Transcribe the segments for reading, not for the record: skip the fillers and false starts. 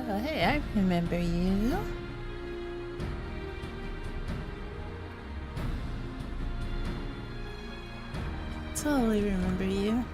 Oh, hey, I remember you. Totally remember you.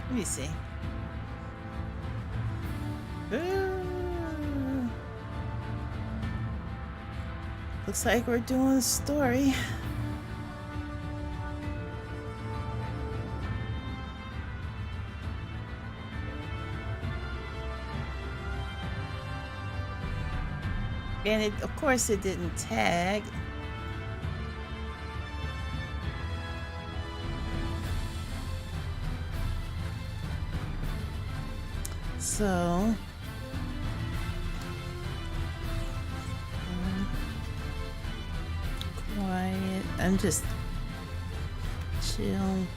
Let me see. Ooh. Looks like we're doing a story. And it, of course, it didn't tag. So, quiet. I'm just chill.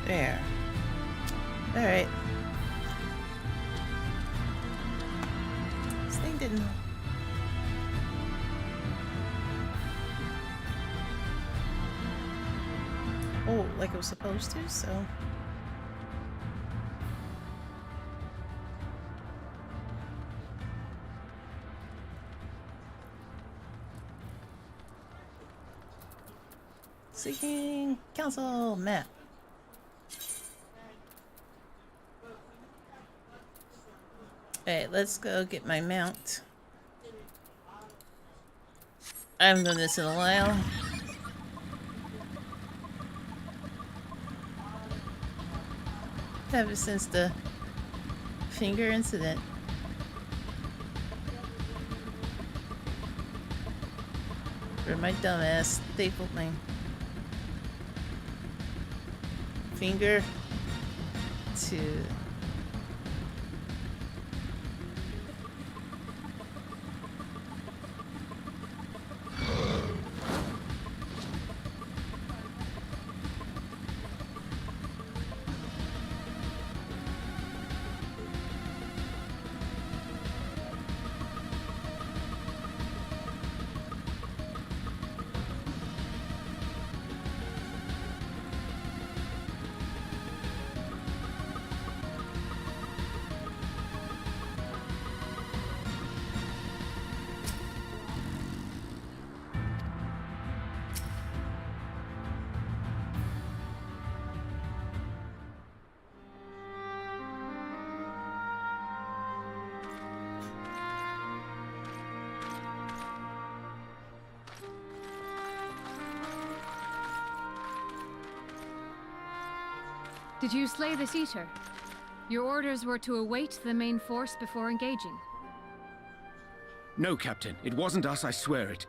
There. All right. This thing didn't. Oh, like it was supposed to, so. Seeking council map. Alright, let's go get my mount. I haven't done this in a while. Ever since the finger incident. Where my dumbass stapled my finger to Did you slay this Eater? Your orders were to await the main force before engaging. No, Captain. It wasn't us, I swear it.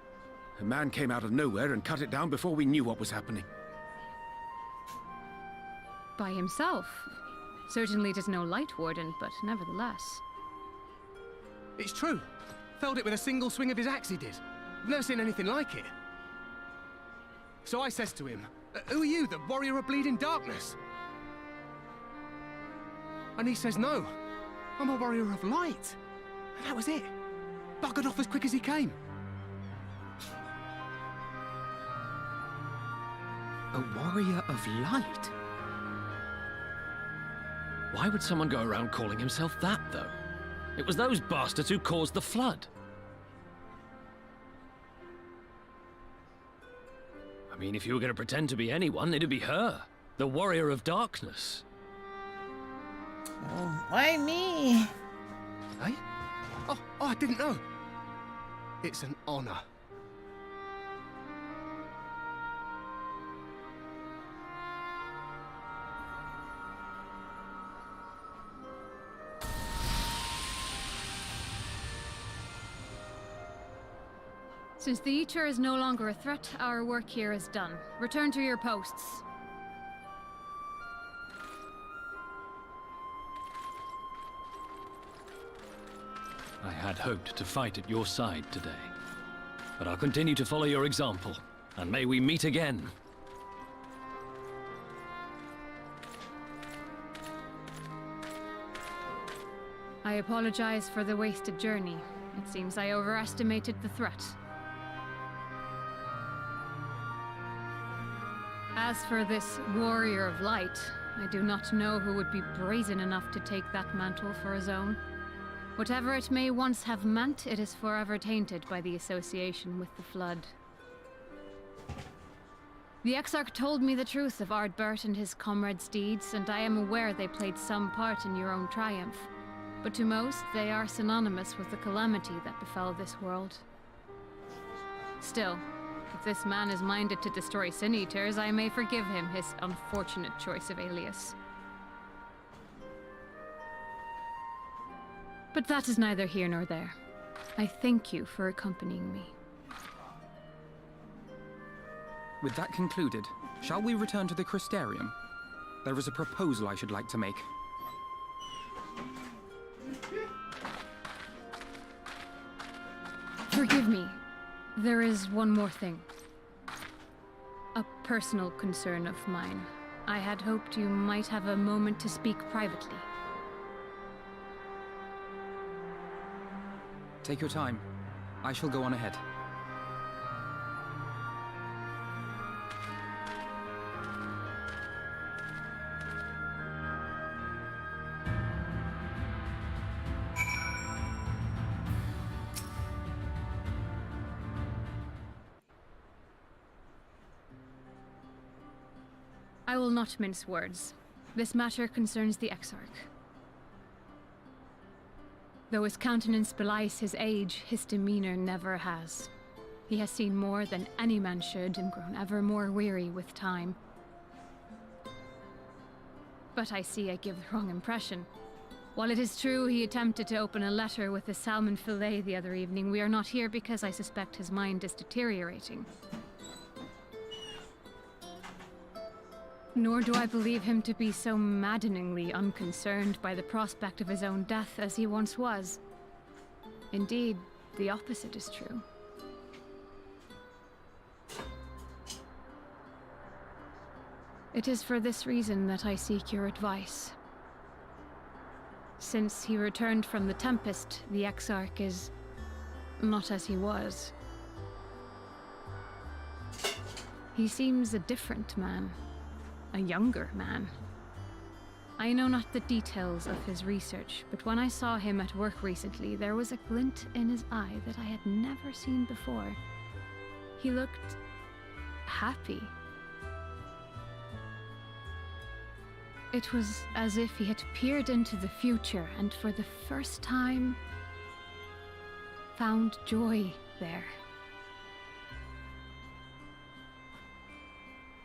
A man came out of nowhere and cut it down before we knew what was happening. By himself? Certainly it is no light warden, but nevertheless. It's true. Felled it with a single swing of his axe, he did. I've never seen anything like it. So I says to him, who are you, the warrior of bleeding darkness? And he says, no, I'm a warrior of light. And that was it. Buggered off as quick as he came. A warrior of light? Why would someone go around calling himself that, though? It was those bastards who caused the flood. I mean, if you were going to pretend to be anyone, it'd be her. The warrior of darkness. Oh, why me? Hey? Oh, I didn't know. It's an honor. Since the Eater is no longer a threat, our work here is done. Return to your posts. I had hoped to fight at your side today. But I'll continue to follow your example, and may we meet again. I apologize for the wasted journey. It seems I overestimated the threat. As for this warrior of light, I do not know who would be brazen enough to take that mantle for his own. Whatever it may once have meant, it is forever tainted by the association with the Flood. The Exarch told me the truth of Ardbert and his comrades' deeds, and I am aware they played some part in your own triumph. But to most, they are synonymous with the calamity that befell this world. Still, if this man is minded to destroy Sin Eaters, I may forgive him his unfortunate choice of alias. But that is neither here nor there. I thank you for accompanying me. With that concluded, shall we return to the Crystarium? There is a proposal I should like to make. Forgive me. There is one more thing. A personal concern of mine. I had hoped you might have a moment to speak privately. Take your time. I shall go on ahead. I will not mince words. This matter concerns the Exarch. Though his countenance belies his age, his demeanor never has. He has seen more than any man should and grown ever more weary with time. But I see I give the wrong impression. While it is true he attempted to open a letter with a salmon fillet the other evening, we are not here because I suspect his mind is deteriorating. Nor do I believe him to be so maddeningly unconcerned by the prospect of his own death as he once was. Indeed, the opposite is true. It is for this reason that I seek your advice. Since he returned from the Tempest, the Exarch is not as he was. He seems a different man. A younger man. I know not the details of his research, but when I saw him at work recently, there was a glint in his eye that I had never seen before. He looked happy. It was as if he had peered into the future and for the first time found joy there.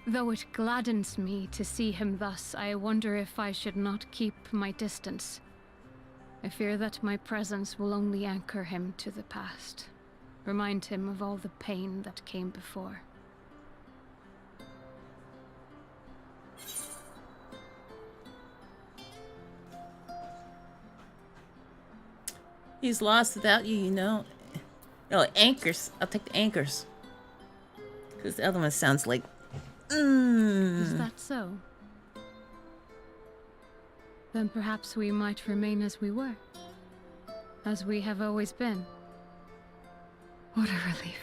Though it gladdens me to see him thus, I wonder if I should not keep my distance. I fear that my presence will only anchor him to the past, remind him of all the pain that came before. He's lost without you, you know. Oh, anchors. I'll take the anchors. Because the other one sounds like... Is that so? Then perhaps we might remain as we were. As we have always been. What a relief.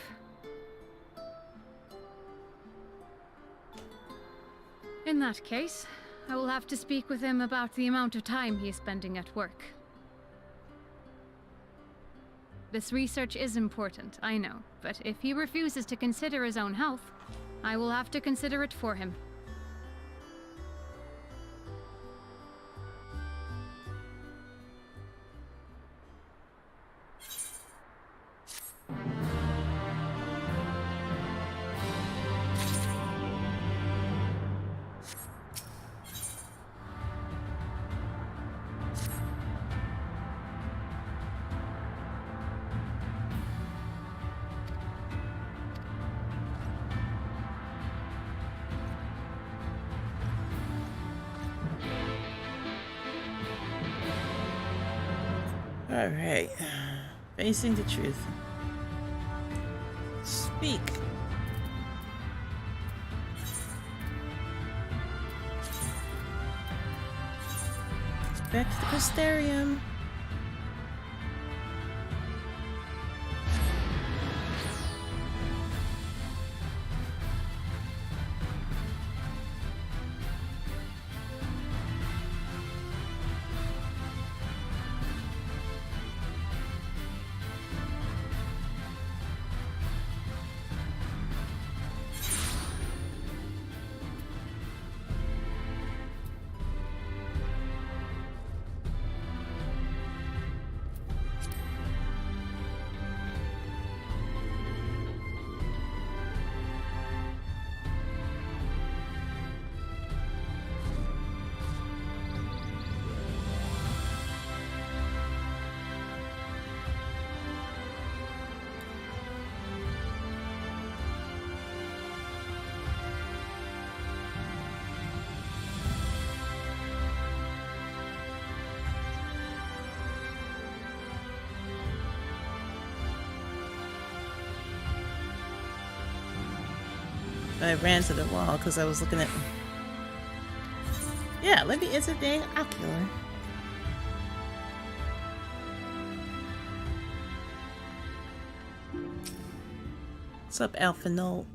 In that case, I will have to speak with him about the amount of time he is spending at work. This research is important, I know, but if he refuses to consider his own health, I will have to consider it for him. Alright. Facing the truth. Speak. Back to the Crystarium. I ran to the wall because I was looking at... Yeah, let me enter there. I'll kill her. What's up, Alpha Null?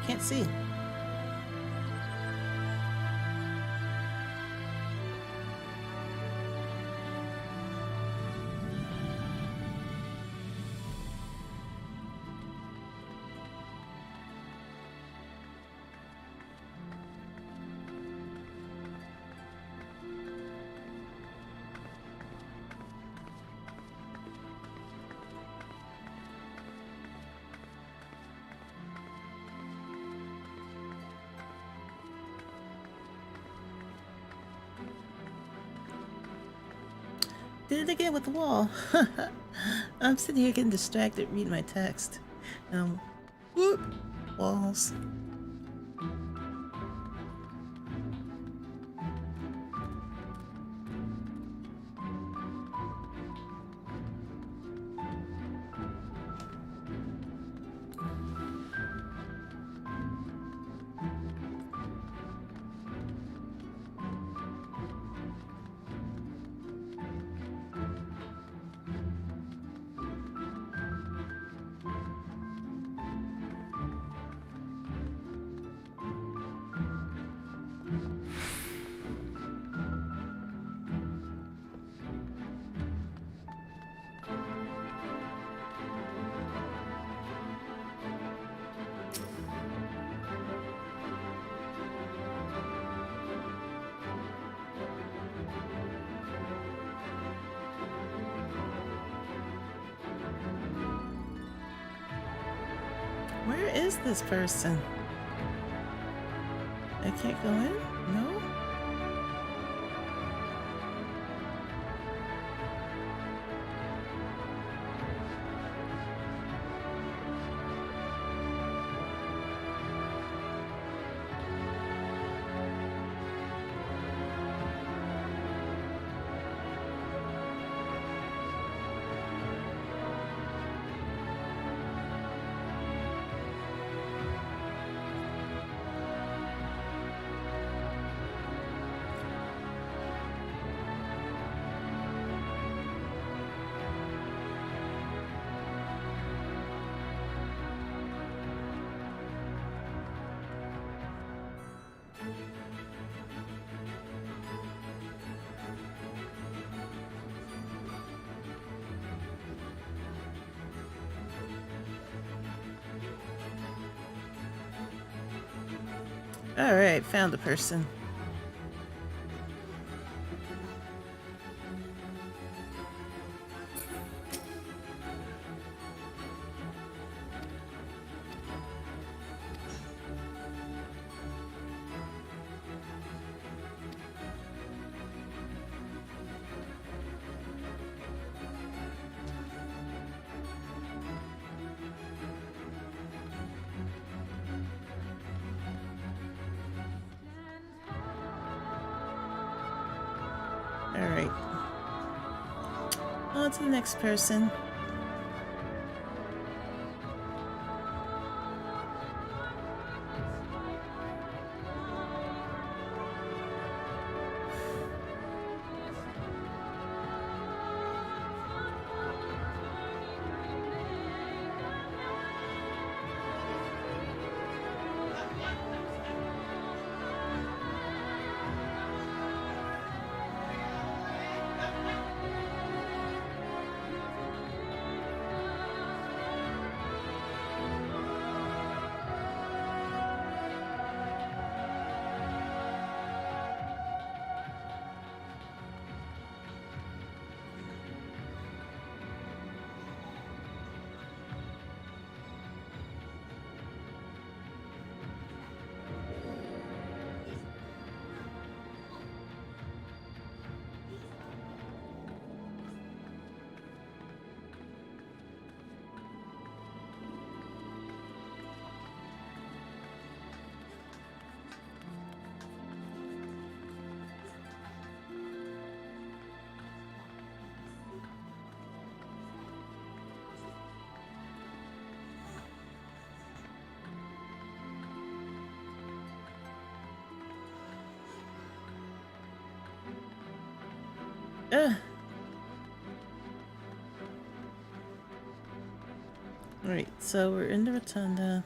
Can't see. Did it again with the wall. I'm sitting here getting distracted reading my text. Whoop! Walls. Where is this person? I can't go in? No? Alright, found the person. Alright. On to the next person. Alright, so we're in the rotunda.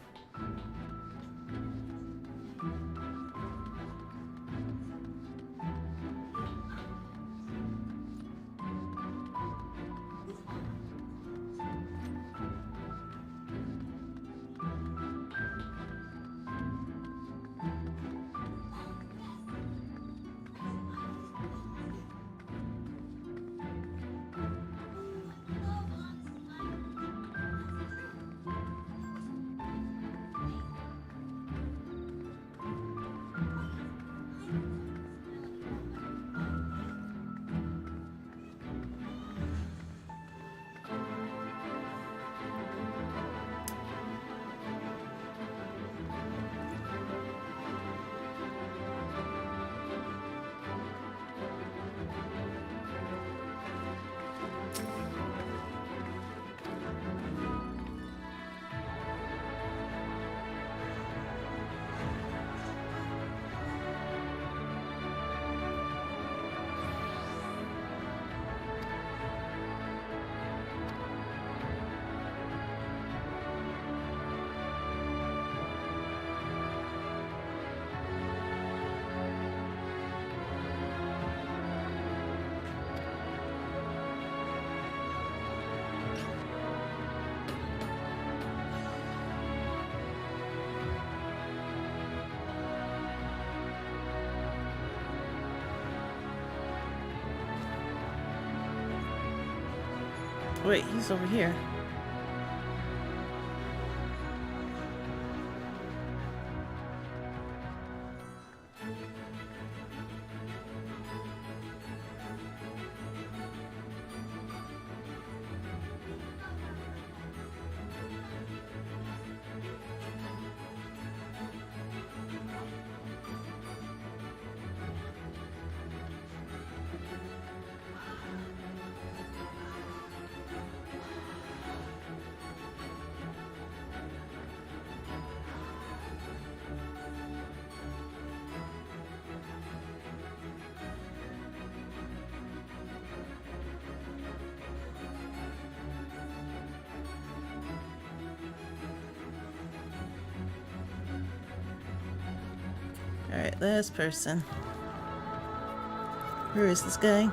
Wait, he's over here. Alright, last person. Where is this guy?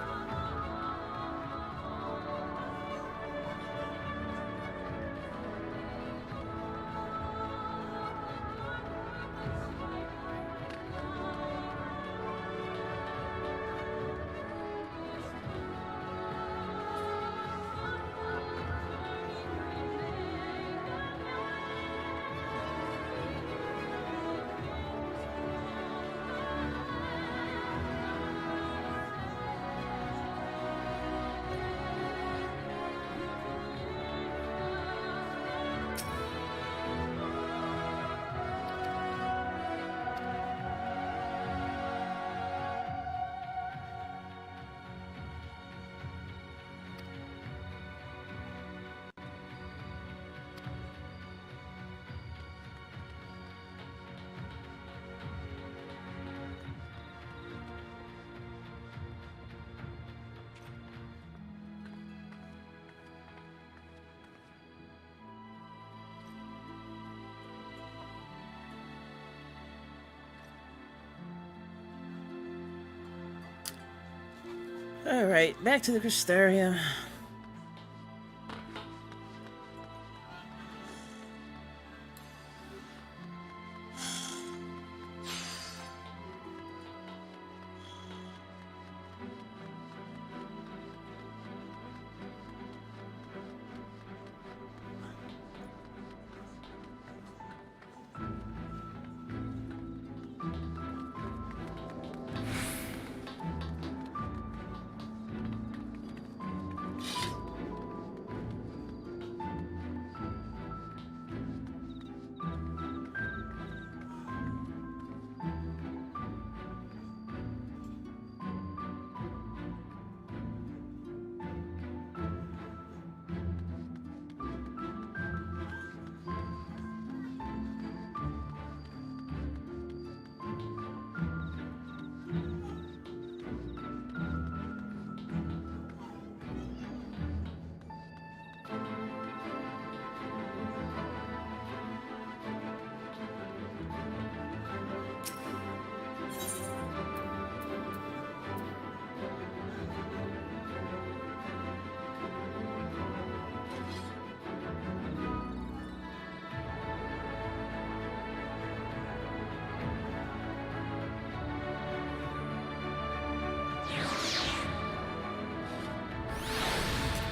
Alright, back to the Crystarium.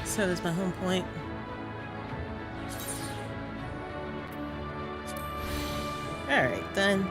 So that's my home point. Alright, then.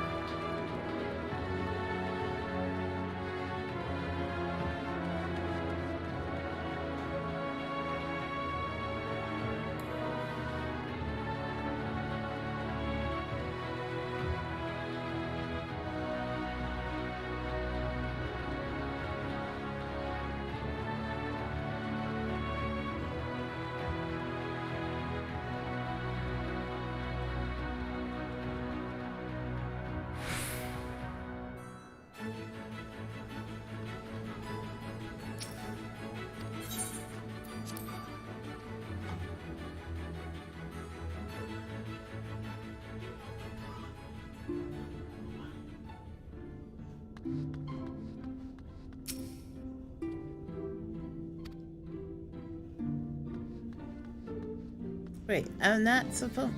Wait, I'm not supposed...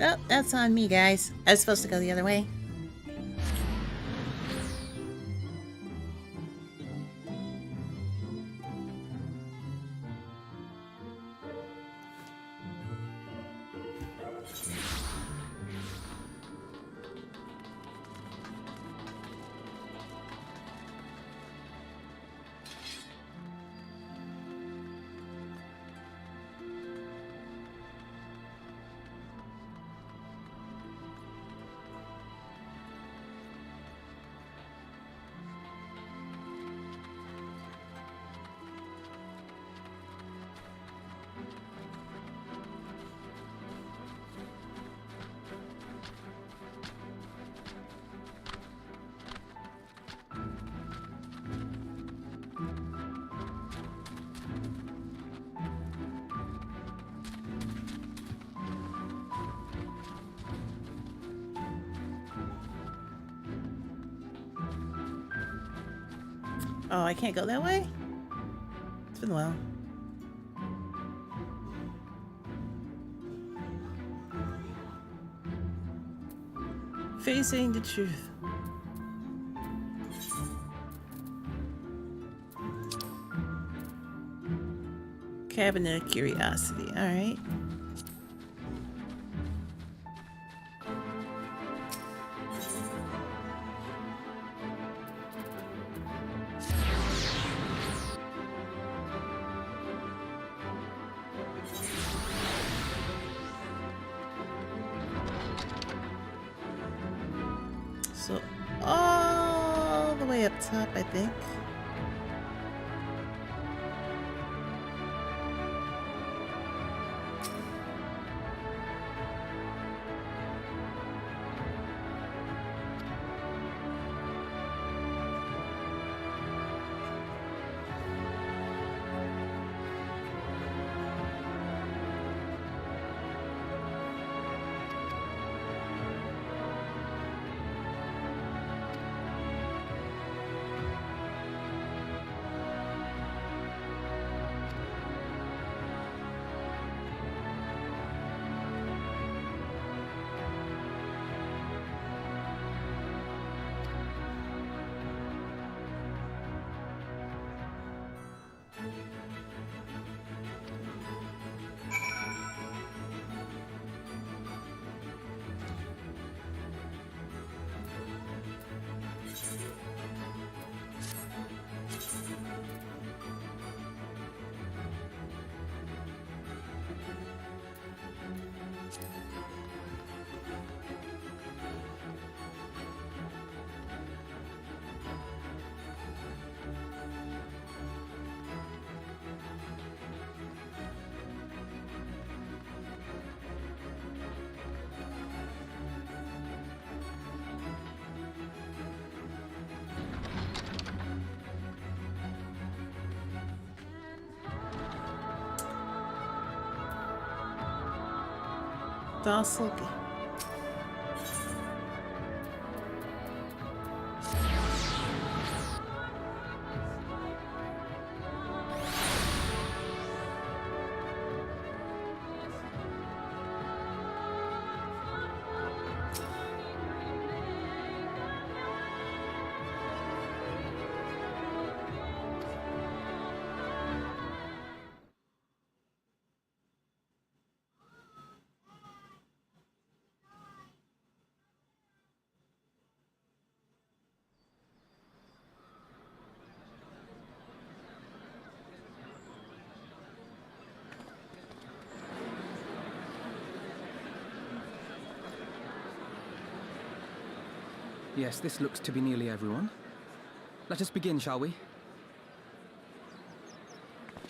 Well, that's on me, guys. I was supposed to go the other way. Oh, I can't go that way? It's been a while. Facing the truth. Cabinet of Curiosity. Alright. So, all the way up top, I think. Docile. Yes, this looks to be nearly everyone. Let us begin, shall we?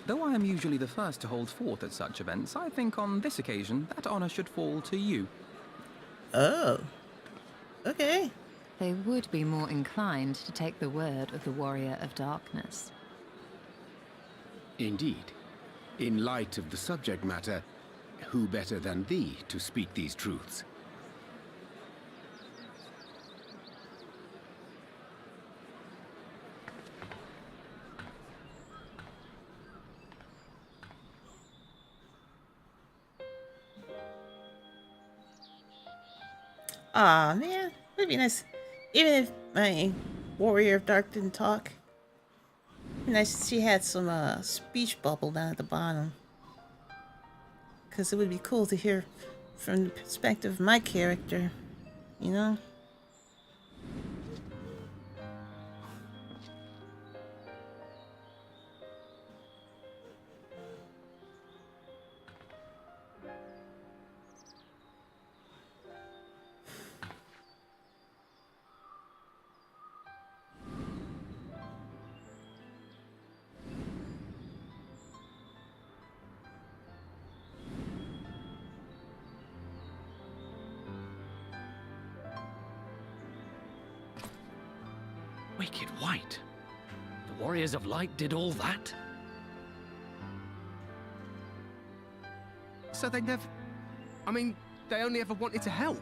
Though I am usually the first to hold forth at such events, I think on this occasion that honor should fall to you. Oh. Okay. They would be more inclined to take the word of the Warrior of Darkness. Indeed. In light of the subject matter, who better than thee to speak these truths? Aw, man. It'd be nice. Even if my Warrior of Dark didn't talk. It'd be nice if she had some speech bubble down at the bottom. Because it would be cool to hear from the perspective of my character. You know? Wicked White? The Warriors of Light did all that? So they never... I mean, they only ever wanted to help.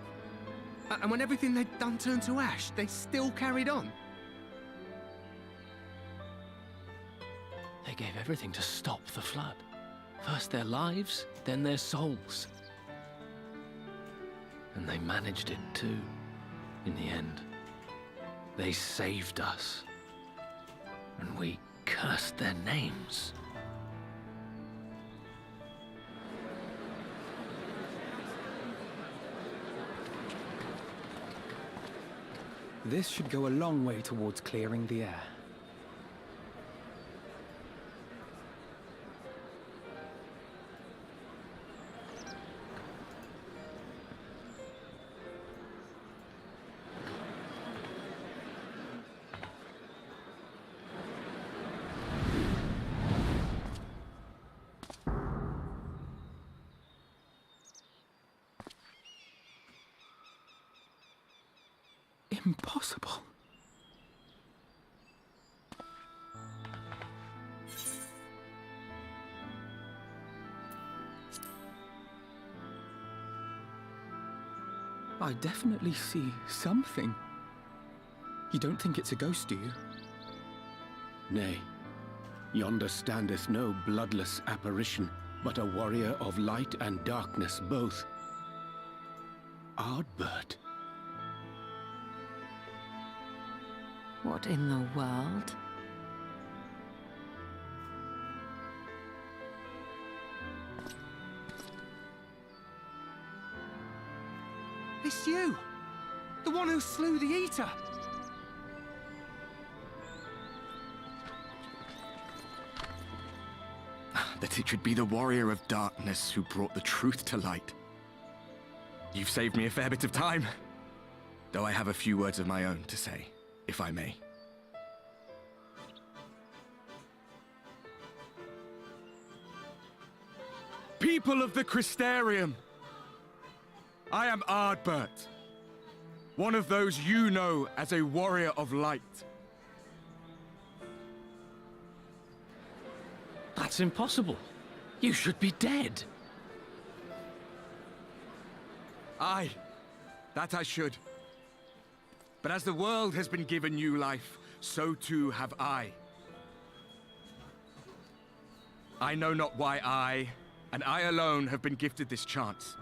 And when everything they'd done turned to ash, they still carried on. They gave everything to stop the flood. First their lives, then their souls. And they managed it too, in the end. They saved us. And we cursed their names. This should go a long way towards clearing the air. Impossible. I definitely see something. You don't think it's a ghost, do you? Nay, yonder standeth no bloodless apparition, but a warrior of light and darkness both. Ardbert. What in the world? It's you! The one who slew the Eater! That it should be the Warrior of Darkness who brought the truth to light. You've saved me a fair bit of time, though I have a few words of my own to say, if I may. People of the Crystarium, I am Ardbert, one of those you know as a Warrior of Light. That's impossible. You should be dead. Aye, that I should. But as the world has been given new life, so too have I. I know not why I, and I alone, have been gifted this chance.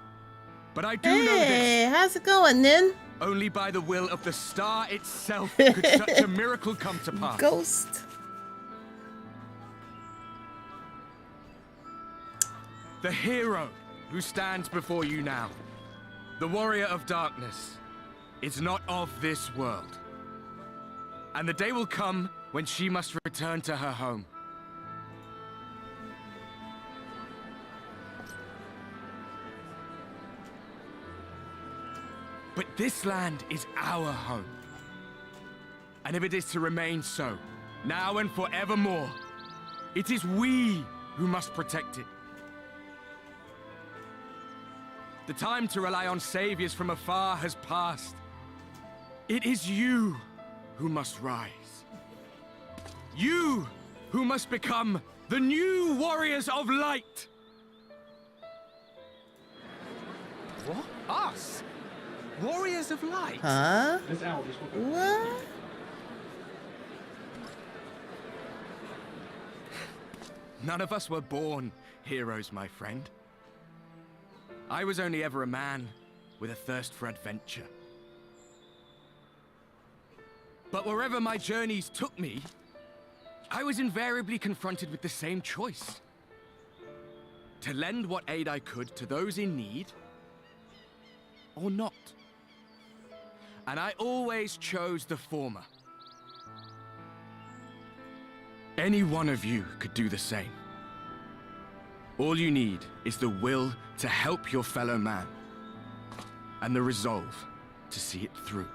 But I do know this. Hey, how's it going, Nin? Only by the will of the star itself could such a miracle come to pass. Ghost. The hero who stands before you now, the Warrior of Darkness, is not of this world. And the day will come when she must return to her home. But this land is our home. And if it is to remain so, now and forevermore, it is we who must protect it. The time to rely on saviors from afar has passed. It is you who must rise. You who must become the new Warriors of Light. What? Us? Warriors of Light? Huh? What? None of us were born heroes, my friend. I was only ever a man with a thirst for adventure. But wherever my journeys took me, I was invariably confronted with the same choice. To lend what aid I could to those in need, or not. And I always chose the former. Any one of you could do the same. All you need is the will to help your fellow man, and the resolve to see it through.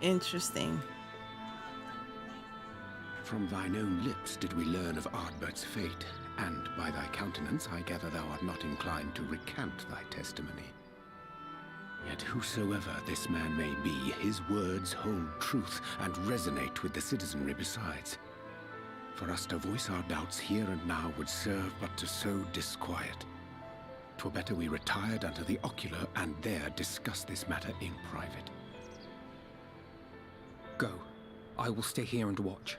Interesting. From thine own lips did we learn of Ardbert's fate, and by thy countenance I gather thou art not inclined to recant thy testimony. Yet whosoever this man may be, his words hold truth and resonate with the citizenry besides. For us to voice our doubts here and now would serve but to sow disquiet. 'Twere better we retired unto the ocular and there discuss this matter in private. Go. I will stay here and watch.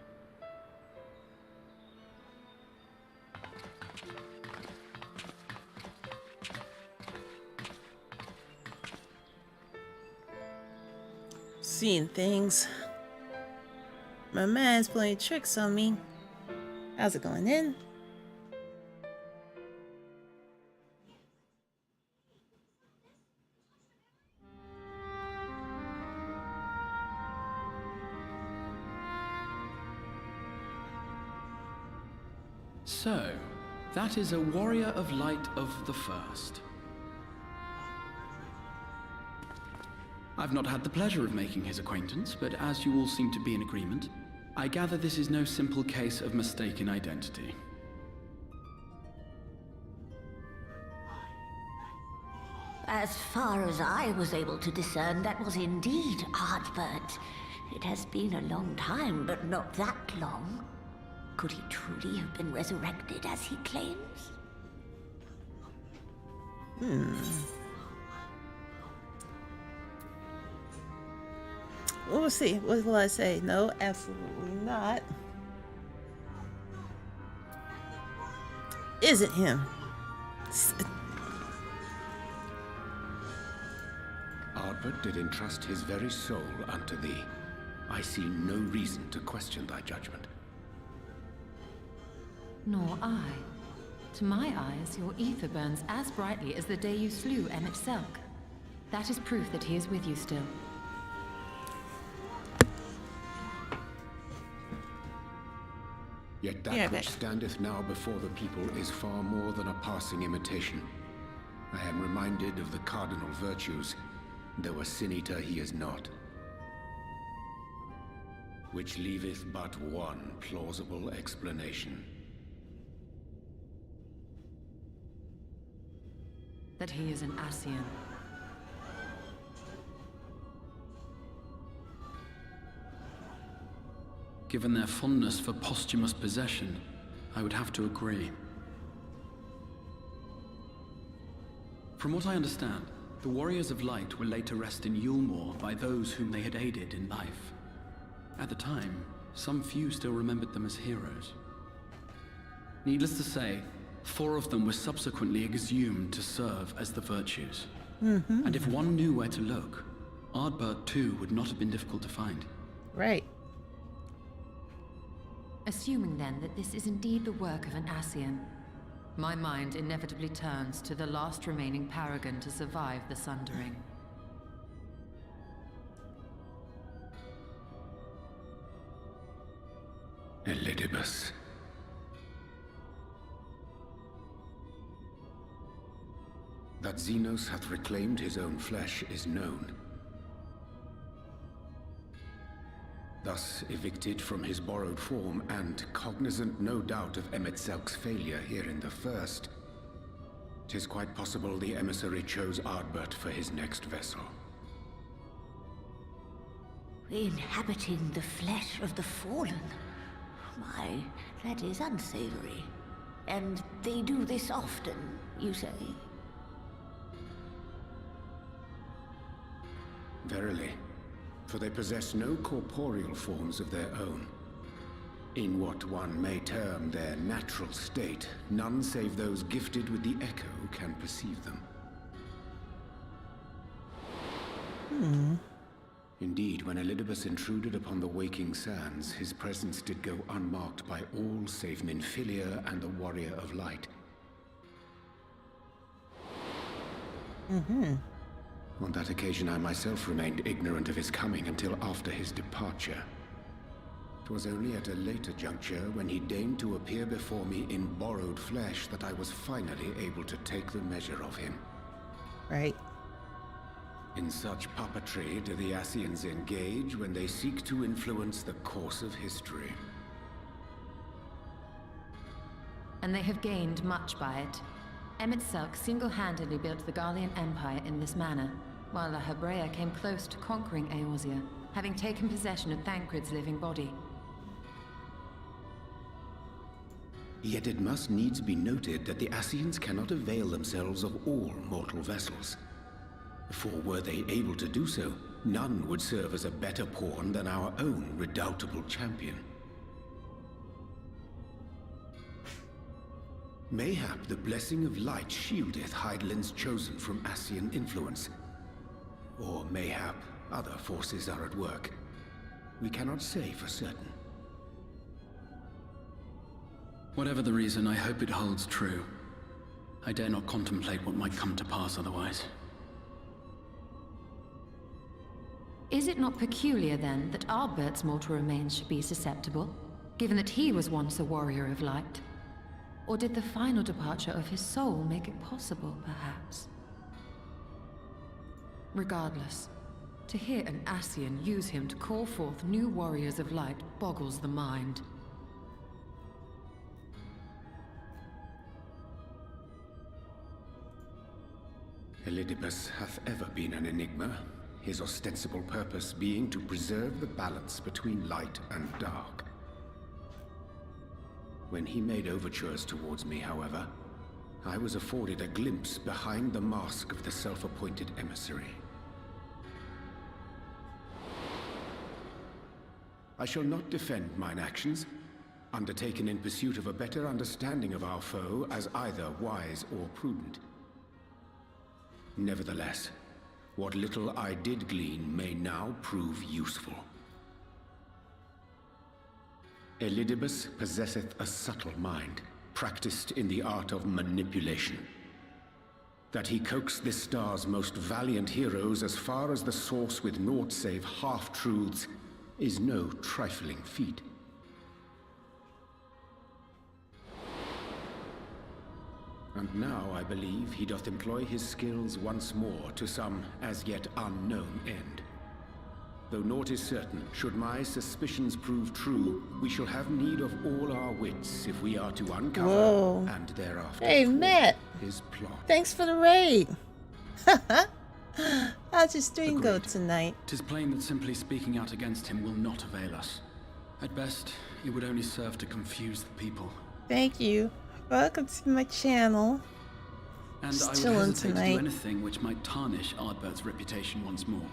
Seeing things. My man's playing tricks on me. How's it going in? So, that is a warrior of light of the first. I've not had the pleasure of making his acquaintance, but as you all seem to be in agreement, I gather this is no simple case of mistaken identity. As far as I was able to discern, that was indeed Ardbert. It has been a long time, but not that long. Could he truly have been resurrected as he claims? We'll see. What will I say? No, absolutely not. Is it him? Ardbert did entrust his very soul unto thee. I see no reason to question thy judgment. Nor I. To my eyes, your ether burns as brightly as the day you slew Emmett Selk. That is proof that he is with you still. Yet that which standeth now before the people is far more than a passing imitation. I am reminded of the cardinal virtues, though a sin-eater he is not. Which leaveth but one plausible explanation. That he is an Ascian. Given their fondness for posthumous possession, I would have to agree. From what I understand, the Warriors of Light were laid to rest in Yulmore by those whom they had aided in life. At the time, some few still remembered them as heroes. Needless to say, 4 of them were subsequently exhumed to serve as the virtues. And if one knew where to look, Ardbert too would not have been difficult to find. Right. Assuming then that this is indeed the work of an Ascian, my mind inevitably turns to the last remaining paragon to survive the Sundering. Elidibus. That Xenos hath reclaimed his own flesh is known. Thus evicted from his borrowed form, and cognizant no doubt of Emmett Selk's failure here in the first, 'tis quite possible the emissary chose Ardbert for his next vessel. Inhabiting the flesh of the fallen? My, that is unsavory. And they do this often, you say? Verily, for they possess no corporeal forms of their own. In what one may term their natural state, none save those gifted with the echo can perceive them. Indeed, when Elidibus intruded upon the waking sands, his presence did go unmarked by all save Minfilia and the Warrior of Light. On that occasion, I myself remained ignorant of his coming until after his departure. It was only at a later juncture, when he deigned to appear before me in borrowed flesh, that I was finally able to take the measure of him. Right. In such puppetry do the Ascians engage when they seek to influence the course of history. And they have gained much by it. Emmett Selk single-handedly built the Garlean Empire in this manner, while La Hebrea came close to conquering Eorzea, having taken possession of Thancred's living body. Yet it must needs be noted that the Ascians cannot avail themselves of all mortal vessels. For were they able to do so, none would serve as a better pawn than our own redoubtable champion. Mayhap the blessing of light shieldeth Hydaelyn's chosen from Ascian influence. Or mayhap other forces are at work. We cannot say for certain. Whatever the reason, I hope it holds true. I dare not contemplate what might come to pass otherwise. Is it not peculiar, then, that Ardbert's mortal remains should be susceptible, given that he was once a warrior of light? Or did the final departure of his soul make it possible, perhaps? Regardless, to hear an Ascian use him to call forth new warriors of light boggles the mind. Elidibus hath ever been an enigma, his ostensible purpose being to preserve the balance between light and dark. When he made overtures towards me, however, I was afforded a glimpse behind the mask of the self-appointed emissary. I shall not defend mine actions, undertaken in pursuit of a better understanding of our foe as either wise or prudent. Nevertheless, what little I did glean may now prove useful. Elidibus possesseth a subtle mind, practiced in the art of manipulation. That he coaxed this star's most valiant heroes as far as the source with naught save half-truths is no trifling feat. And now I believe he doth employ his skills once more to some as yet unknown end. Though naught is certain, should my suspicions prove true, we shall have need of all our wits if we are to uncover and thereafter hey, Matt. His plot. Thanks for the raid. How's your stream go tonight? 'Tis plain that simply speaking out against him will not avail us. At best, it would only serve to confuse the people. Thank you. Welcome to my channel. And Just I would chilling hesitate to tonight. do anything which might tarnish Ardbert's reputation once more,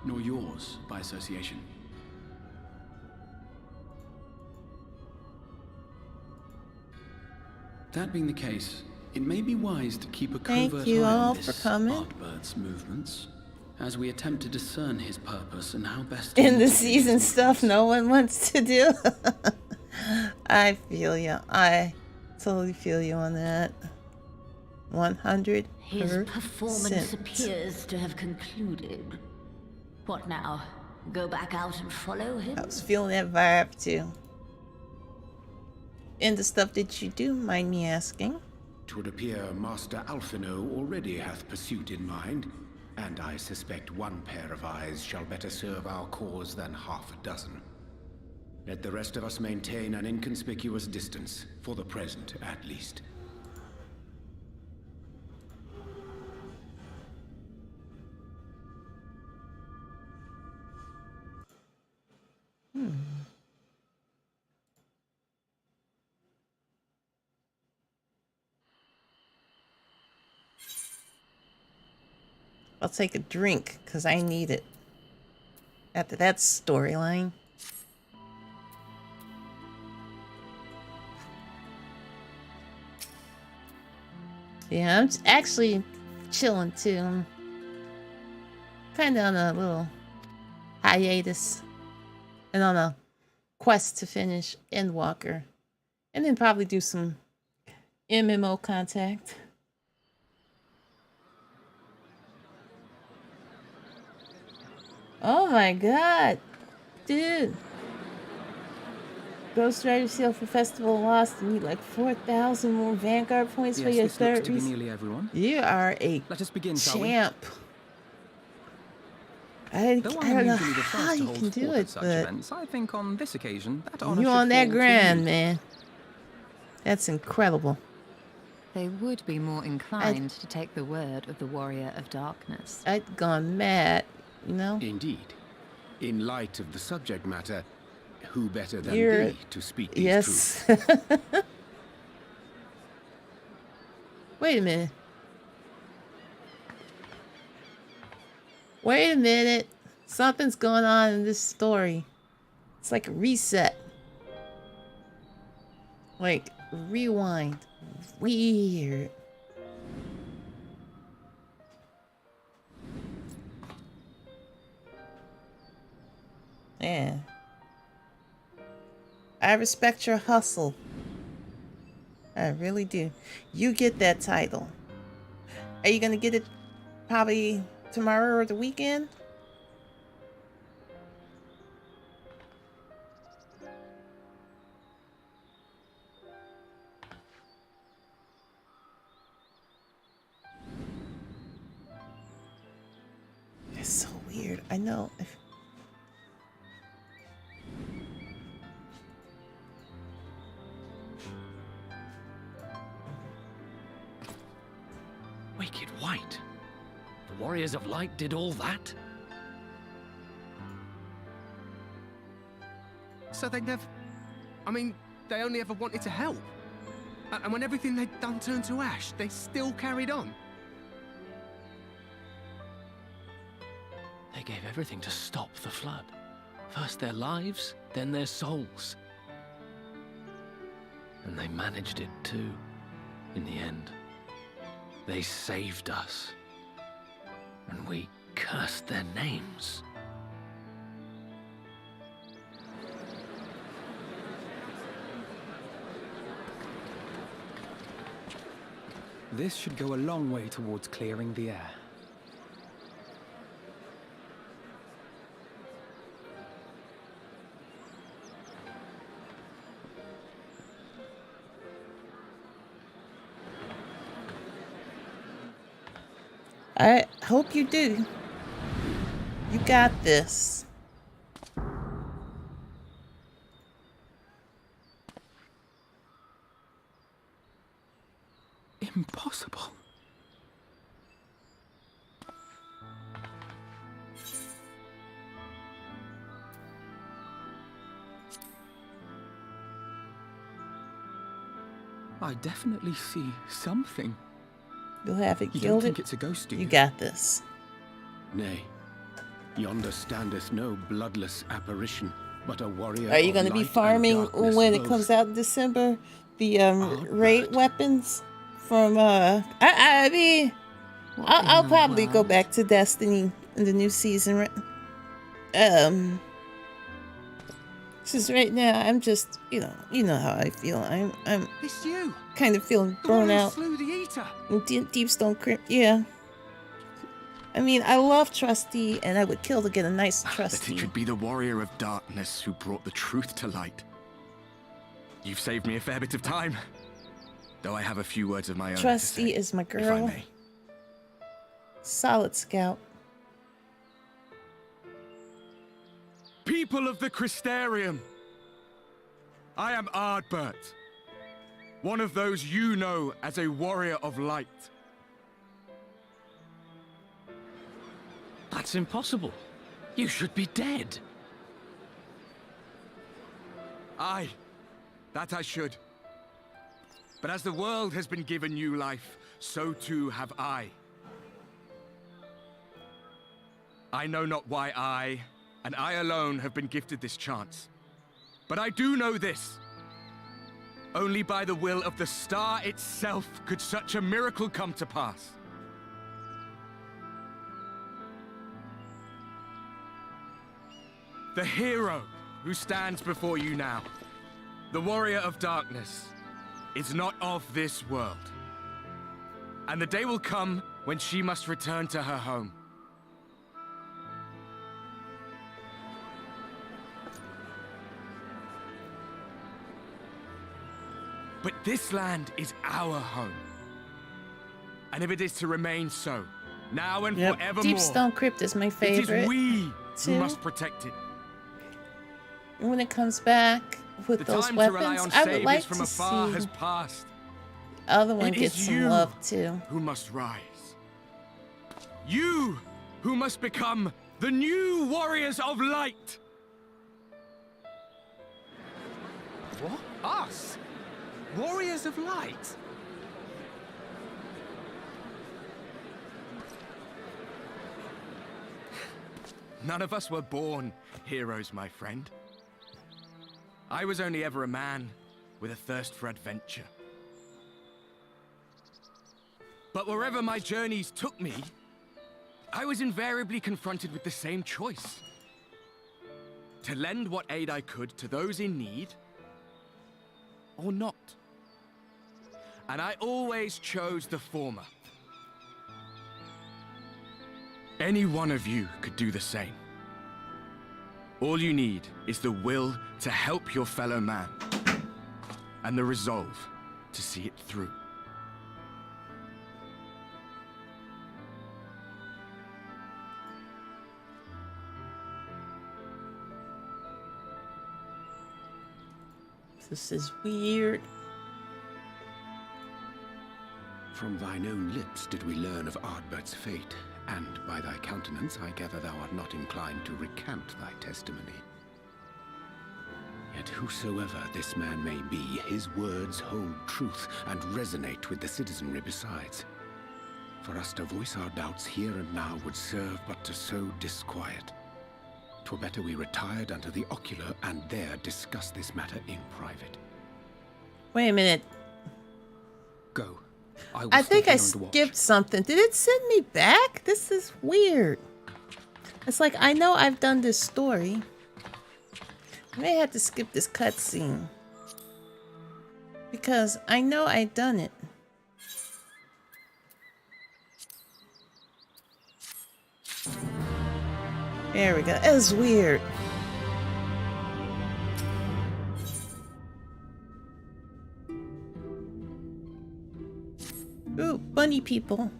nor yours by association. That being the case, it may be wise to keep a Thank covert you eye all on for this coming. Ardbert's movements, as we attempt to discern his purpose and how best to In the mitigate season his stuff no one wants to do. I feel you. I totally feel you on that. 100%. His performance appears to have concluded. What now? Go back out and follow him? I was feeling that vibe too. And the stuff that you do, mind me asking? 'Twould appear Master Alphino already hath pursuit in mind, and I suspect one pair of eyes shall better serve our cause than half a dozen. Let the rest of us maintain an inconspicuous distance, for the present at least. I'll take a drink, because I need it. After that storyline. Yeah, I'm actually chilling too. I'm kind of on a little hiatus and on a quest to finish Endwalker, and then probably do some MMO contact. Oh my god, dude! Ghost Rider Seal for Festival Lost. You need like 4,000 more Vanguard points for Yes, your this looks third. to be nearly everyone. You are a Let us begin, shall we? champ. Though I I am don't know usually the how first to you hold can do forth at it, such but events, I think on this occasion that honor you should on that fall to grind, you. man. That's incredible. They would be more inclined to take the word of the Warrior of Darkness. I'd gone mad, you know? Indeed. In light of the subject matter, who better than You're... thee to speak these yes. truths? Wait a minute. Wait a minute. Something's going on in this story. It's like a reset. Like, rewind. Weird. Yeah. I respect your hustle. I really do. You get that title. Are you gonna get it probably tomorrow or the weekend? It's so weird. I know. Wicked White? The Warriors of Light did all that? So they never... I mean, they only ever wanted to help. And when everything they'd done turned to ash, they still carried on. They gave everything to stop the flood. First their lives, then their souls. And they managed it too, in the end. They saved us. And we cursed their names. This should go a long way towards clearing the air. I hope you do. You got this. Impossible. I definitely see something. You'll have it You don't gilded. think it's a ghost, do you? You got this. Nay, yonder standeth no bloodless apparition, but a warrior. Are you going to be farming when it comes out in December? The raid weapons from I mean, I'll probably go back to Destiny in the new season. Since right now I'm just you know how I feel. I'm It's you. kind of feeling The one burnt who out. slew the Eater. Deep Stone Crypt, yeah. I mean, I love Trustee, and I would kill to get a nice That Trustee. it should be the Warrior of Darkness who brought the truth to light. You've saved me a fair bit of time. Though I have a few words of my own. Trustee is my if I girl. may. Solid scout. People of the Crystarium, I am Ardbert, one of those you know as a warrior of light. That's impossible. You should be dead. Aye, that I should. But as the world has been given new life, so too have I. I know not why I, and I alone, have been gifted this chance. But I do know this. Only by the will of the star itself could such a miracle come to pass. The hero who stands before you now, the warrior of darkness, is not of this world. And the day will come when she must return to her home. But this land is our home. And if it is to remain so, now and forevermore, Deep Stone Crypt is my favorite. it is we too. who must protect it. And when it comes back with The those time to rely weapons, on I would saviors like from to afar see has passed. the other one It get is some you love too. who must rise. You who must become the new warriors of light. What? Us? Warriors of Light? None of us were born heroes, my friend. I was only ever a man with a thirst for adventure. But wherever my journeys took me, I was invariably confronted with the same choice. To lend what aid I could to those in need, or not. And I always chose the former. Any one of you could do the same. All you need is the will to help your fellow man, and the resolve to see it through. This is weird. From thine own lips did we learn of Ardbert's fate, and by thy countenance I gather thou art not inclined to recant thy testimony. Yet whosoever this man may be, his words hold truth and resonate with the citizenry besides. For us to voice our doubts here and now would serve but to sow disquiet. 'Twere better we retired unto the ocular and there discuss this matter in private. Wait a minute. Go. will I stay think I here and watch. skipped something. Did it send me back? This is weird. It's like, I know I've done this story. I may have to skip this cutscene. Because I know I've done it. There we go. It was weird. Ooh, bunny people.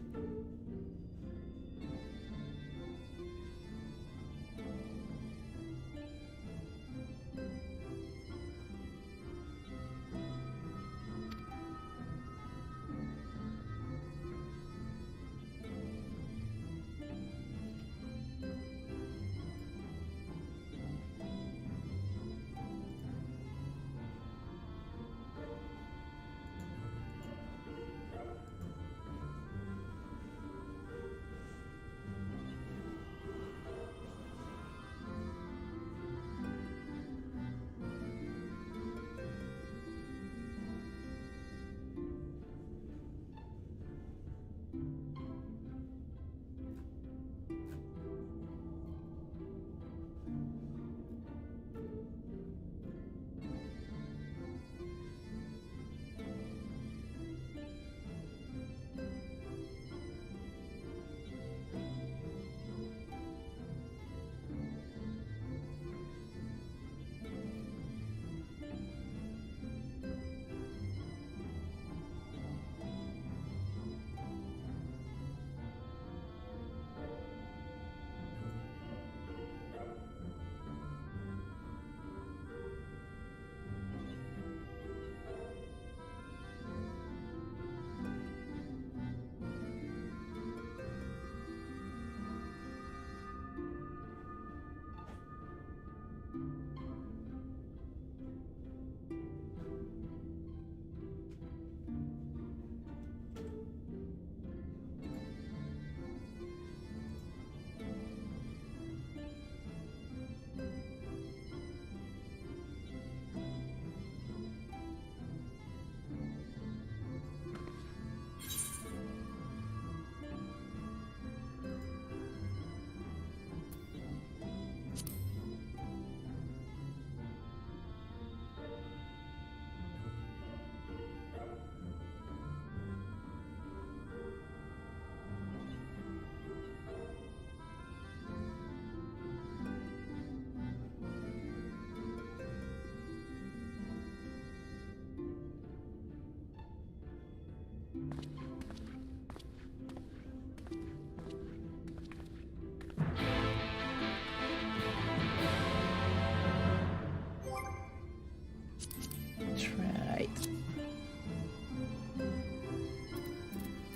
That's right.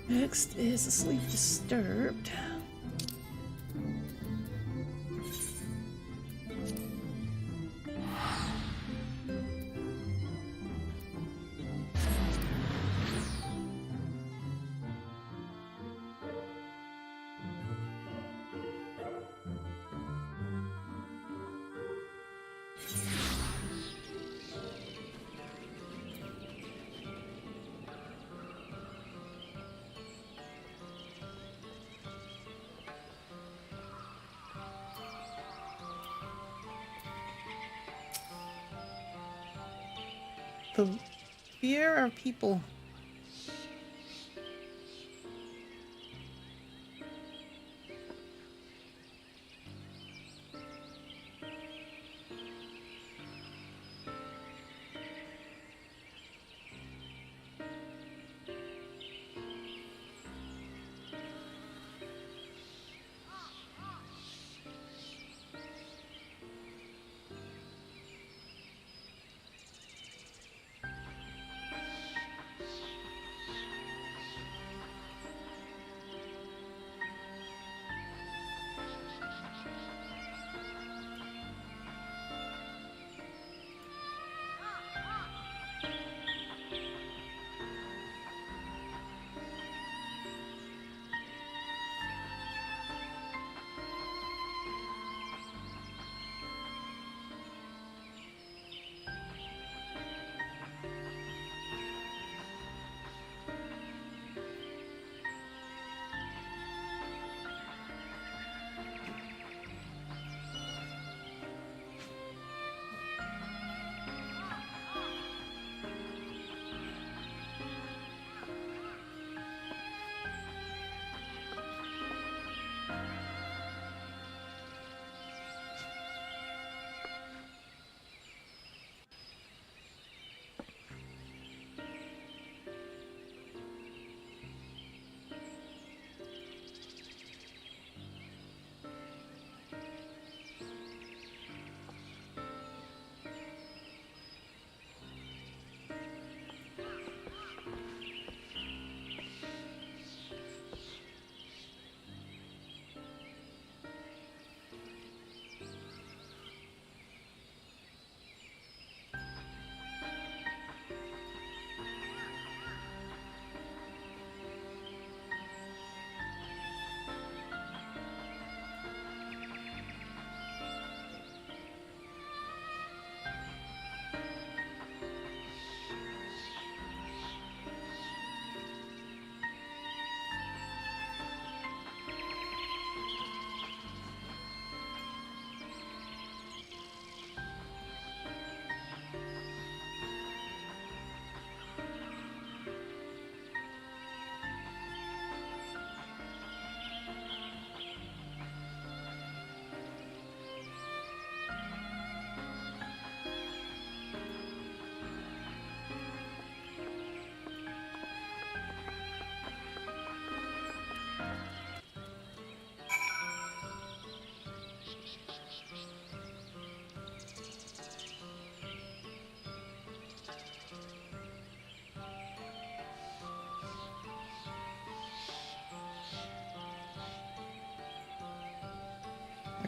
Next is the sleep disturbed. The fear are people.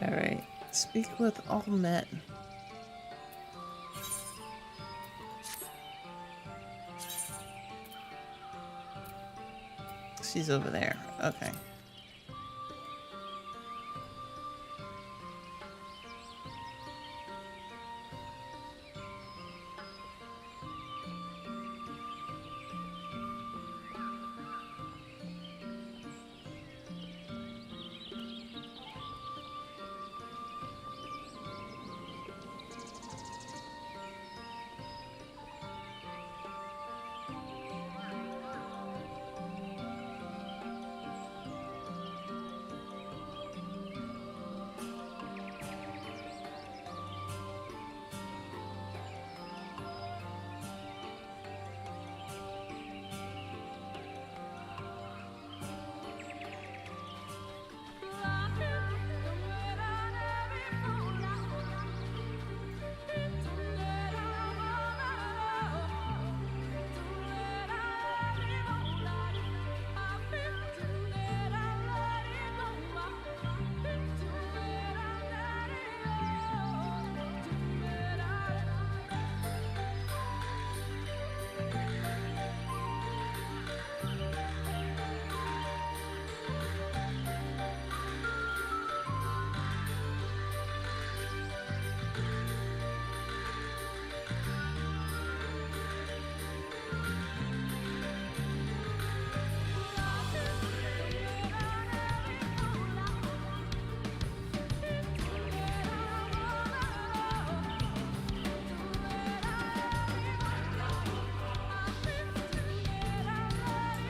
Alright. Speak with Almet. She's over there. Okay.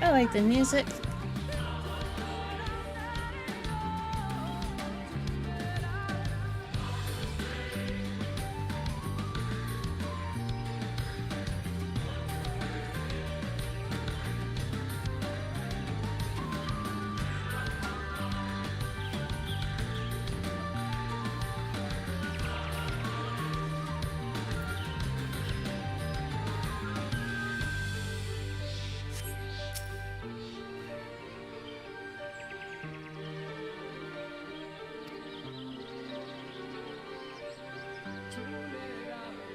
I like the music.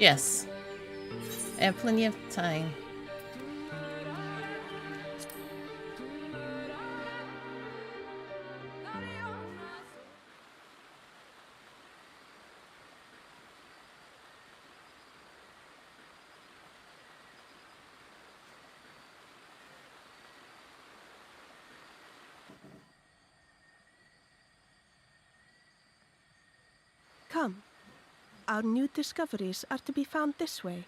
Yes. I have plenty of time. Come. Our new discoveries are to be found this way.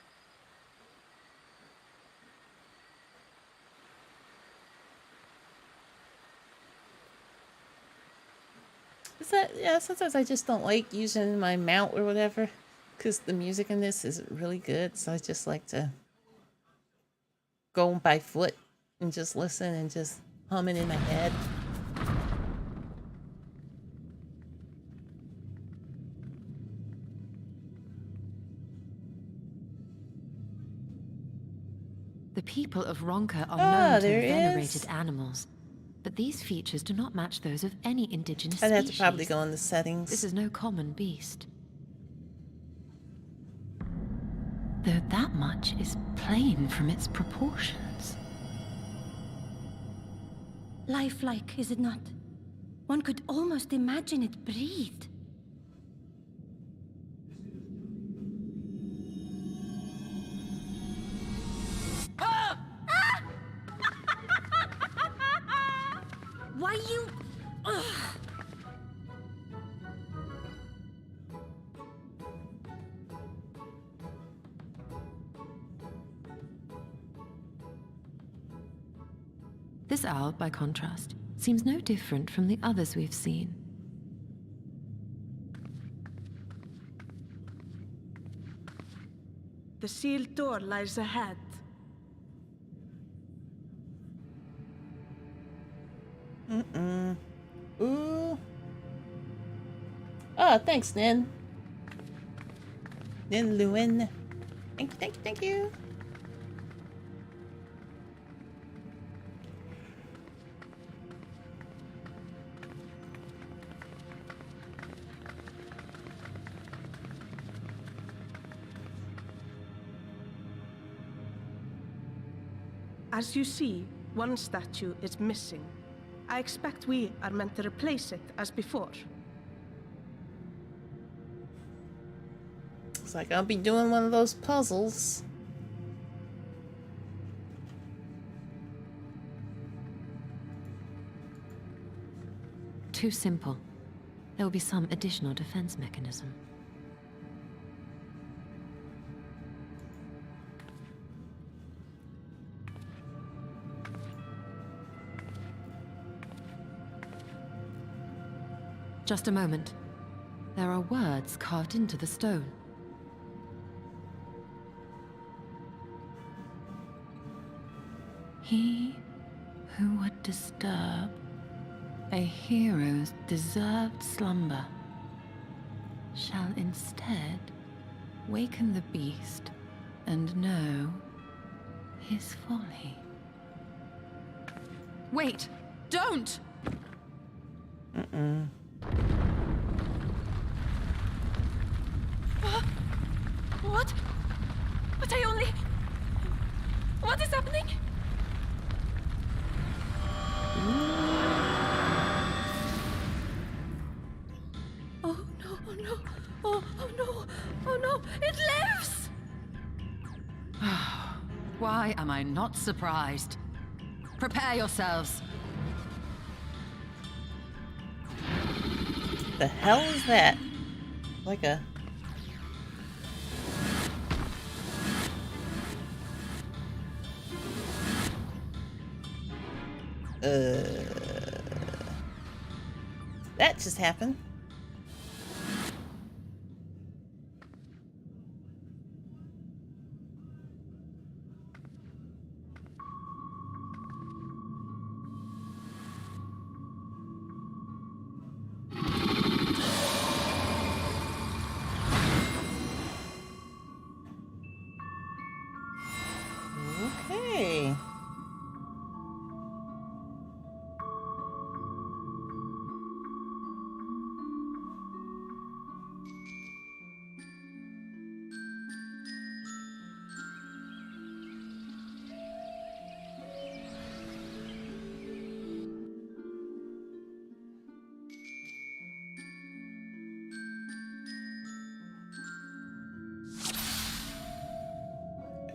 Is that, yeah, sometimes I just don't like using my mount or whatever, because the music in this is really good, so I just like to go by foot and just listen and just hum it in my head. The people of Ronka are known to there have it venerated is. animals, but these features do not match those of any indigenous I'd have species. to probably go in the settings. This is no common beast. Though that much is plain from its proportions. Lifelike, is it not? One could almost imagine it breathed. Why you... Ugh. This owl, by contrast, seems no different from the others we've seen. The sealed door lies ahead. Ooh. Oh, thanks, Nin. Nin Lewin. Thank you, thank you, thank you. As you see, one statue is missing. I expect we are meant to replace it as before. Looks like I'll be doing one of those puzzles. Too simple. There will be some additional defense mechanism. Just a moment. There are words carved into the stone. He who would disturb a hero's deserved slumber shall instead waken the beast and know his folly. Wait! Don't! What? But I only... What is happening? Oh no, oh no, oh no, oh no, it lives! Why am I not surprised? Prepare yourselves. The hell is that? Like a... That just happened. Okay.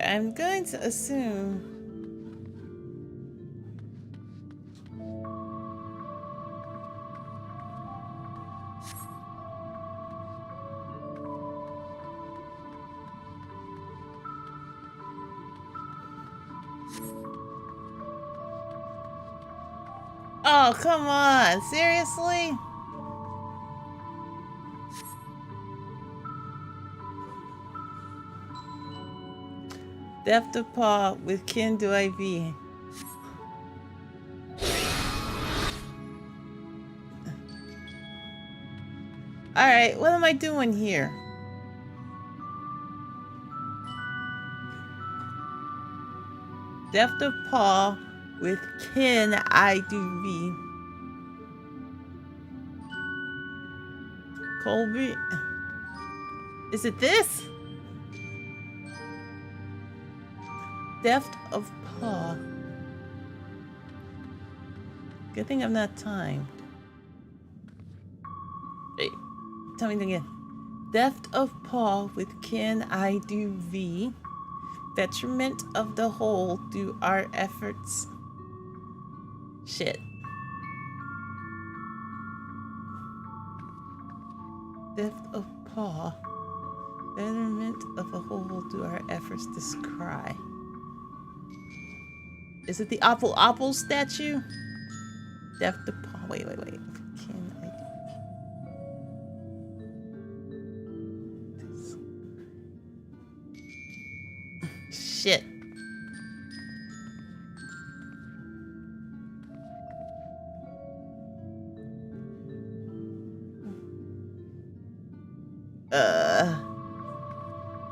I'm going to assume oh, come on. Seriously? Depth of paw with kin do I be? Alright, what am I doing here? Depth of paw with kin I do be. Colby? Is it this? Depth of paw. Good thing I'm not timed. Wait, tell me again. Depth of paw with kin I do V. Detriment of the whole do our efforts. Shit. Depth of paw. Betterment of the whole do our efforts descry. Is it the Apple statue? Depth of paw. Wait. Can I do this? Shit.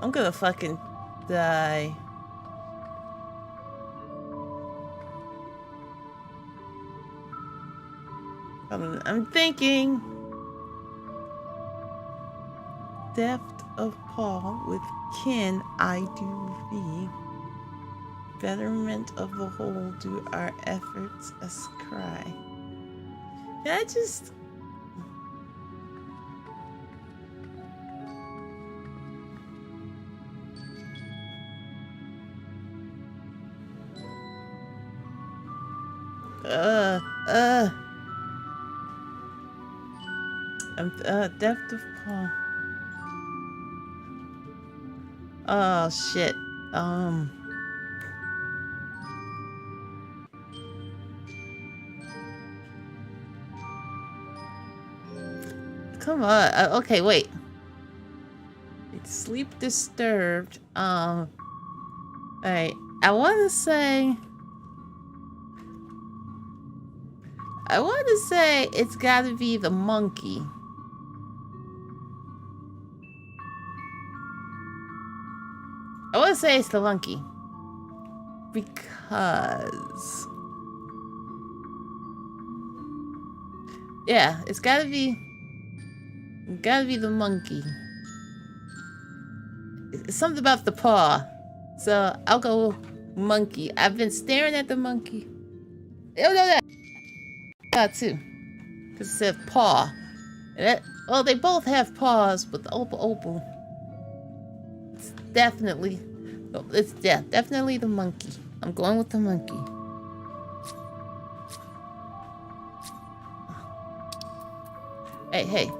I'm gonna fucking die. I'm thinking depth of paw with kin I do be. Betterment of the whole do our efforts ascry. Can I just depth of paw. Oh shit. Come on. Okay, wait. It's sleep disturbed. Alright. I want to say it's gotta be the monkey. I want to say it's the monkey. Because... yeah, it's gotta be the monkey. It's something about the paw. So, I'll go monkey. I've been staring at the monkey. Oh, no. Too. Because it said paw. Well, they both have paws, but the opal. It's definitely the monkey. I'm going with the monkey. Hey.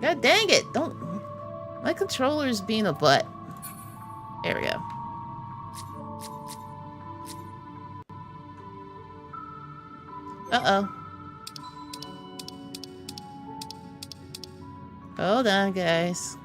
God dang it! Don't. My controller's being a butt. There we go. Uh-oh. Hold on, guys.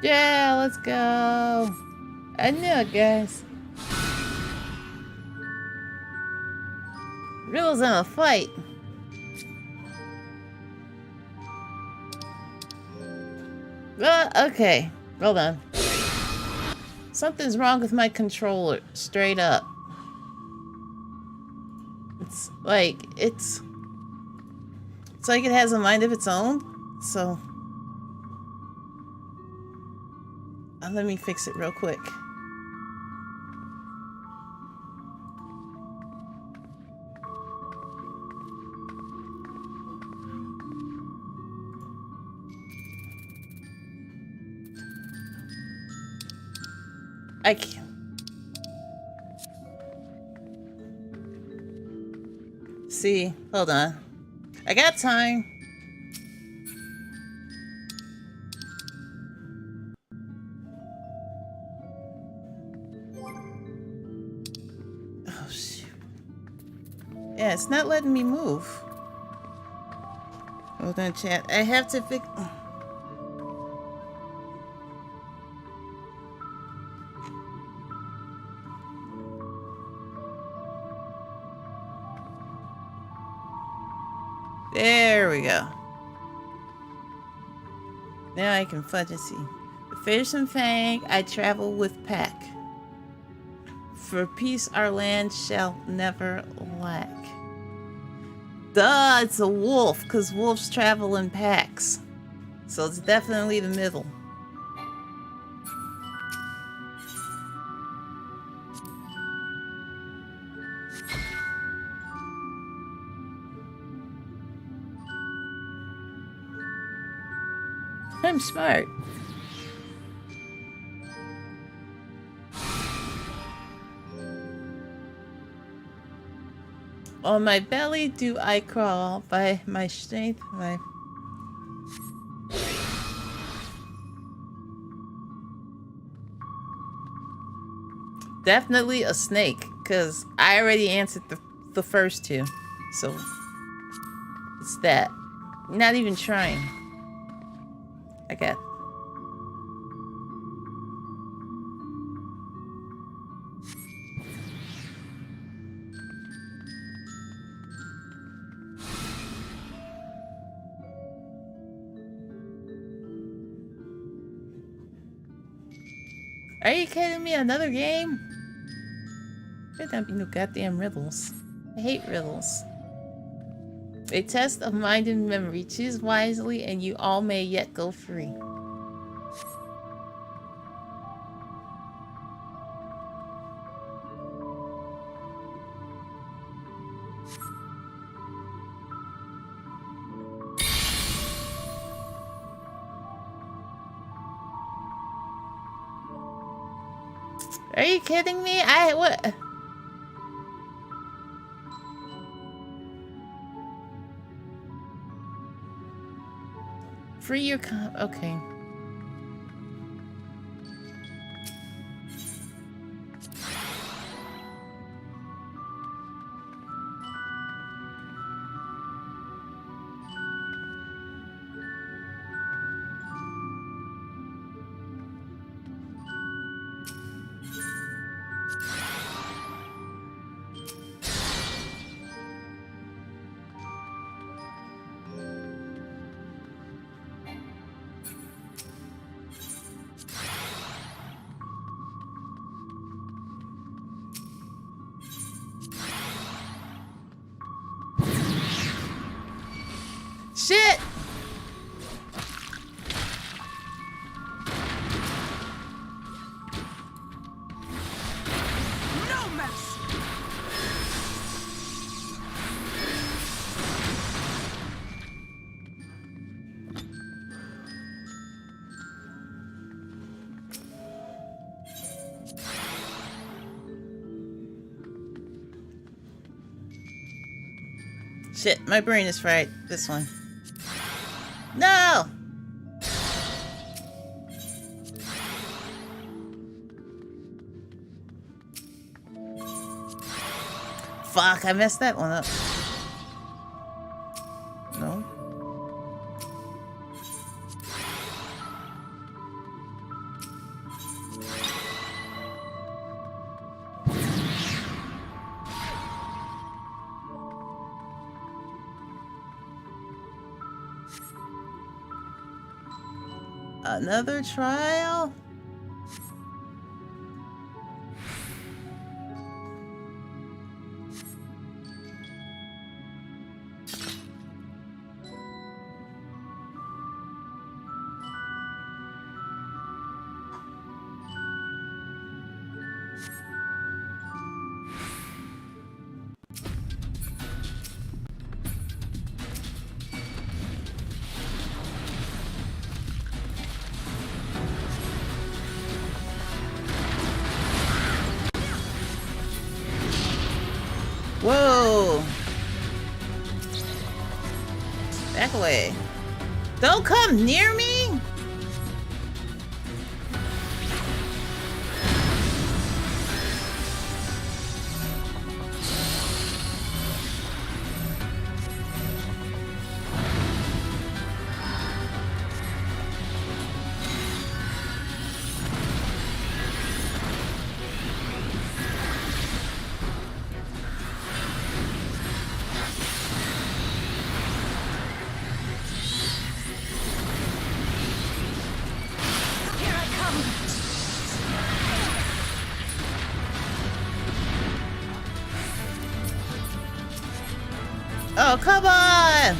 Yeah, let's go. I knew it, guys. Riddle's in a fight. Okay. Hold on. Something's wrong with my controller. Straight up. It's like it has a mind of its own. So let me fix it real quick. I can't. See, hold on. I got time. Oh, shoot. Yeah, it's not letting me move. Hold on, chat. I have to fix... There we go. Now I can fudge and see. The fearsome fang, I travel with pack. For peace our land shall never lack. Duh, it's a wolf, because wolves travel in packs. So it's definitely the middle. I'm smart. On my belly do I crawl, by my strength, my... Definitely a snake, because I already answered the first two. So, it's that. Not even trying. I got... Are you kidding me? Another game? There don't be no goddamn riddles. I hate riddles. A test of mind and memory. Choose wisely and you all may yet go free. Are you kidding me? What? Free your okay. Shit, my brain is fried. This one. No! Fuck, I messed that one up. No? Another trial? Whoa! Back away. Don't come near me! Oh, come on!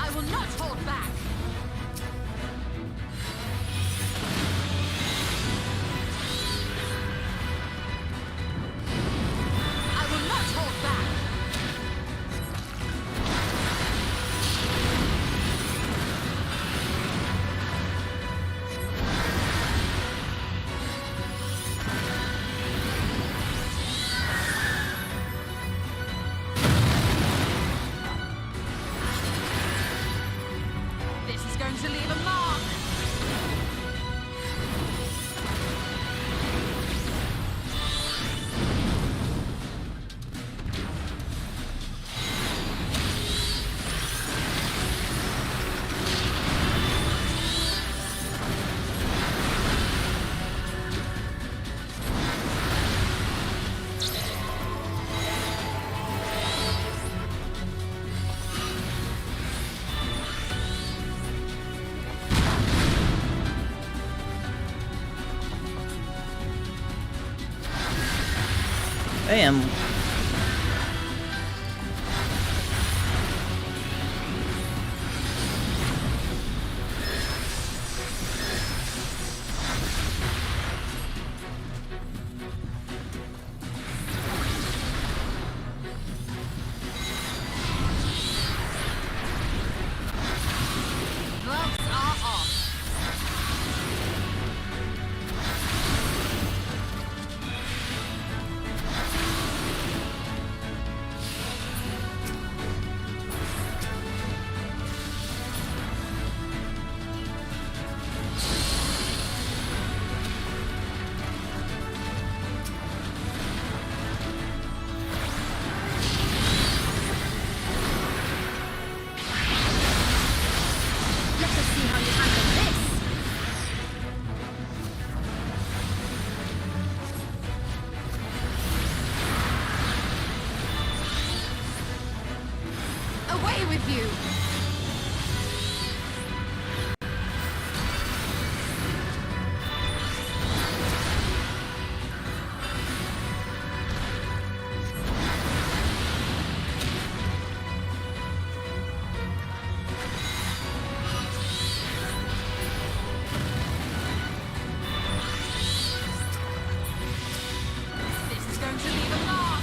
I will not hold back. I will not hold back. This is going to leave a mark. I am. Gloves are off. Let us see how you handle this. Away with you! learn to leave them alone.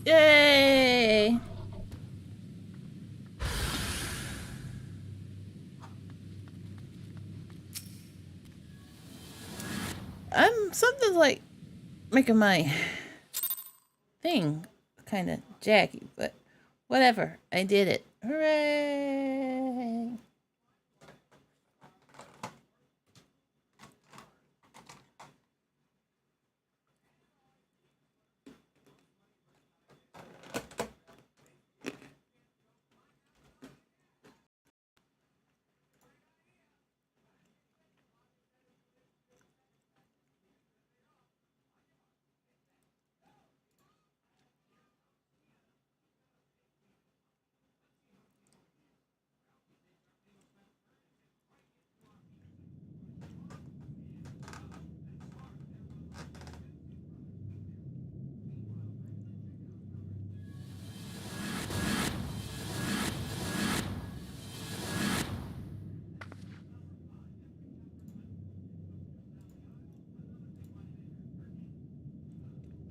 Yay! Something's like making my thing kind of jaggy, but whatever. I did it. Hooray!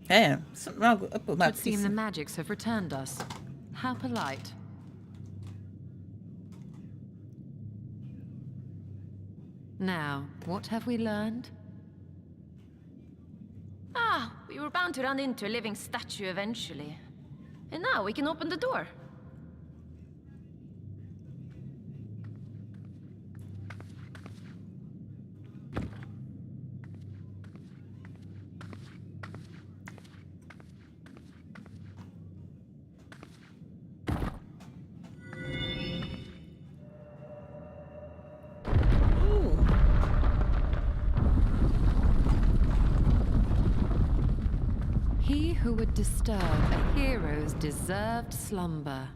Damn, something wrong with my It would seem the magics have returned us. How polite. Now, what have we learned? Ah, we were bound to run into a living statue eventually. And now we can open the door. He who would disturb a hero's deserved slumber.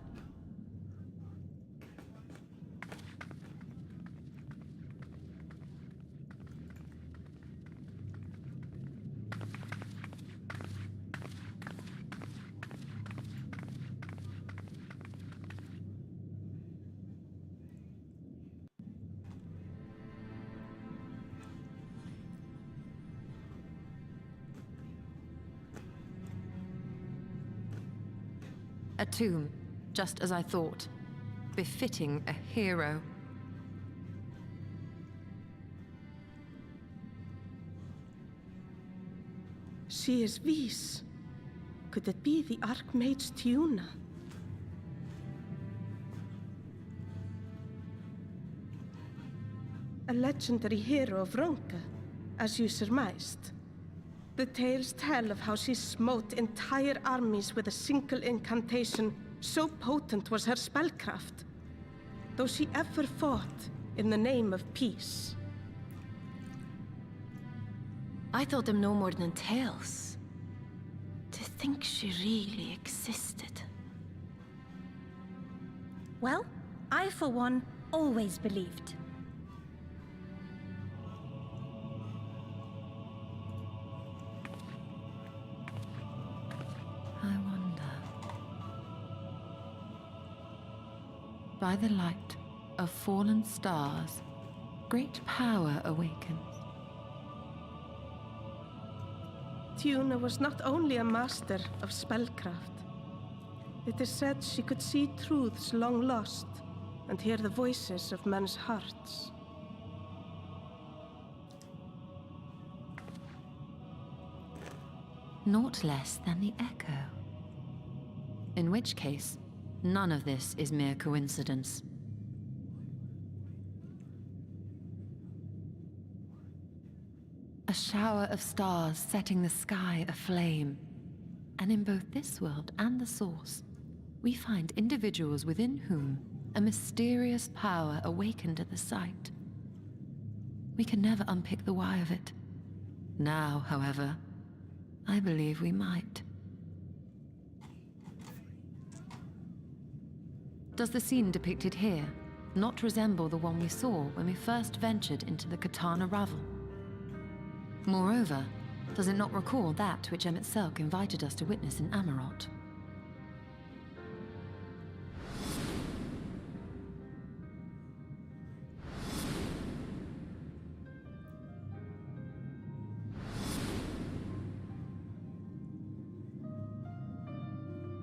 A tomb, just as I thought. Befitting a hero. She is Vis. Could it be the Archmage Tiuna? A legendary hero of Ronka, as you surmised. The tales tell of how she smote entire armies with a single incantation, so potent was her spellcraft. Though she ever fought in the name of peace. I thought them no more than tales. To think she really existed. Well, I for one always believed. I wonder. By the light of fallen stars, great power awakens. Tiuna was not only a master of spellcraft. It is said she could see truths long lost and hear the voices of men's hearts. Naught less than the echo. In which case, none of this is mere coincidence. A shower of stars setting the sky aflame. And in both this world and the Source, we find individuals within whom a mysterious power awakened at the sight. We can never unpick the why of it. Now, however, I believe we might. Does the scene depicted here not resemble the one we saw when we first ventured into the Katana Ravel? Moreover, Does it not recall that which Emmett Selk invited us to witness in Amarot?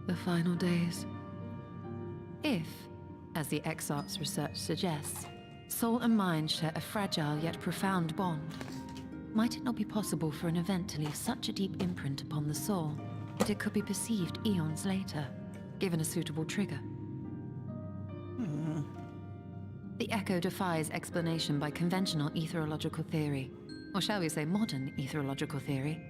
The final days. If, as the Exarch's research suggests, soul and mind share a fragile yet profound bond, might it not be possible for an event to leave such a deep imprint upon the soul that it could be perceived eons later, given a suitable trigger? The echo defies explanation by conventional etherological theory, or shall we say modern etherological theory.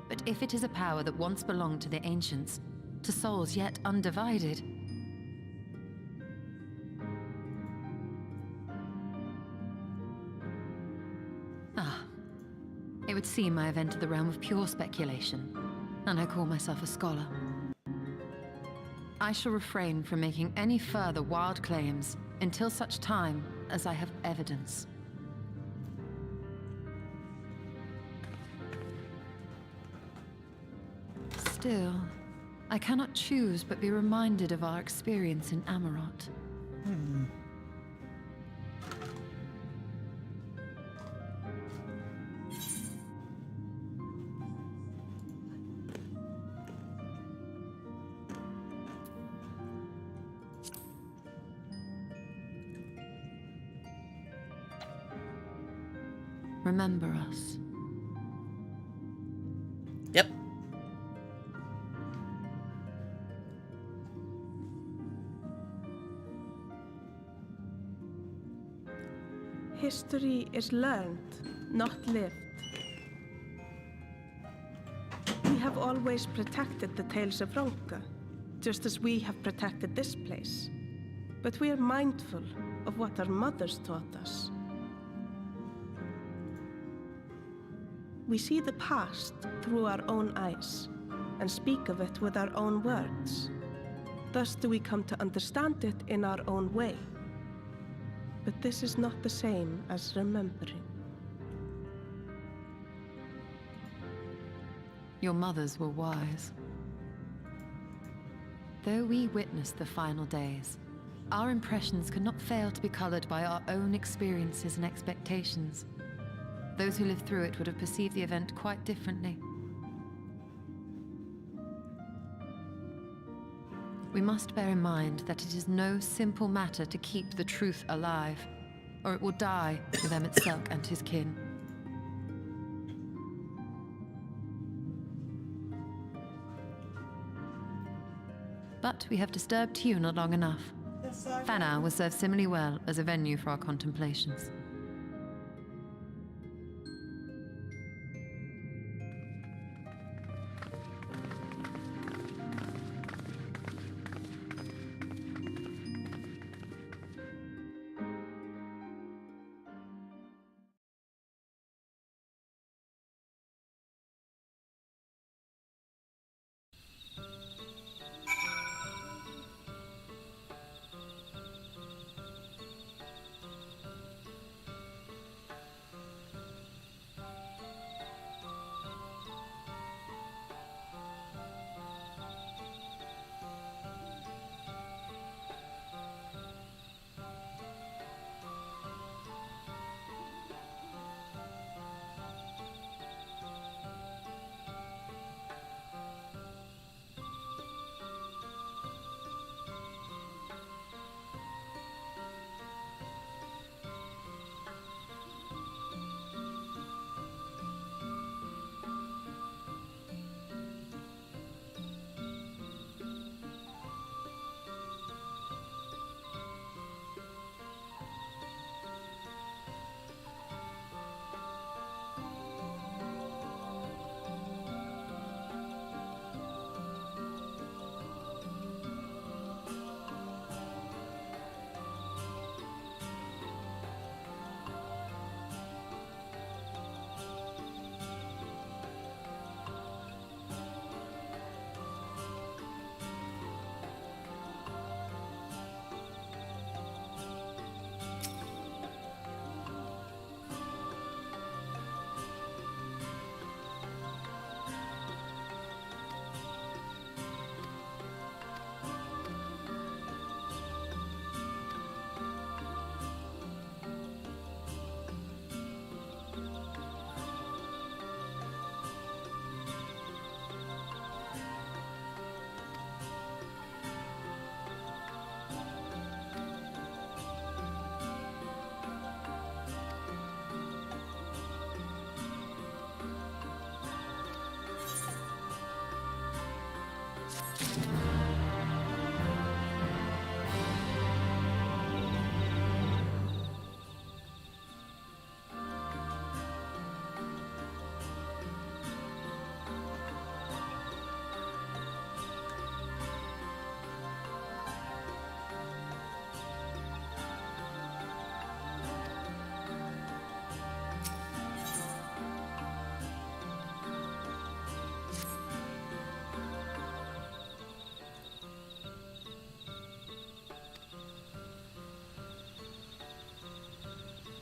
But if it is a power that once belonged to the ancients, to souls yet undivided, it would seem I have entered the realm of pure speculation, and I call myself a scholar. I shall refrain from making any further wild claims until such time as I have evidence. Still, I cannot choose but be reminded of our experience in Amarot. Remember us. Yep. History is learned, not lived. We have always protected the Tales of Ronka, just as we have protected this place. But we are mindful of what our mothers taught us. We see the past through our own eyes and speak of it with our own words. Thus do we come to understand it in our own way. But this is not the same as remembering. Your mothers were wise. Though we witnessed the final days, our impressions could not fail to be colored by our own experiences and expectations. Those who lived through it would have perceived the event quite differently. We must bear in mind that it is no simple matter to keep the truth alive, or it will die with Emmett Selk and his kin. But we have disturbed Huna long enough. Fana will serve similarly well as a venue for our contemplations.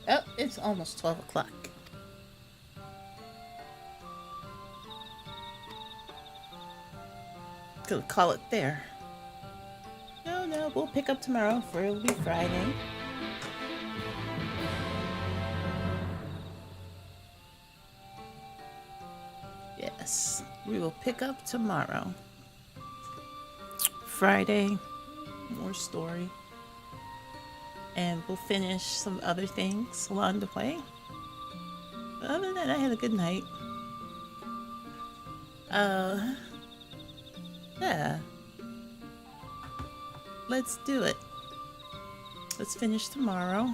Oh, it's almost 12 o'clock. Gonna call it there. No, we'll pick up tomorrow for it'll be Friday. Yes, we will pick up tomorrow. Friday, more story. And we'll finish some other things along the way. But other than that, I had a good night. Yeah. Let's do it. Let's finish tomorrow.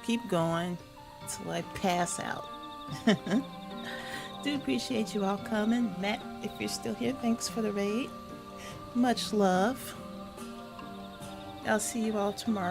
Keep going till I pass out. Do appreciate you all coming. Matt, if you're still here, thanks for the raid. Much love. I'll see you all tomorrow.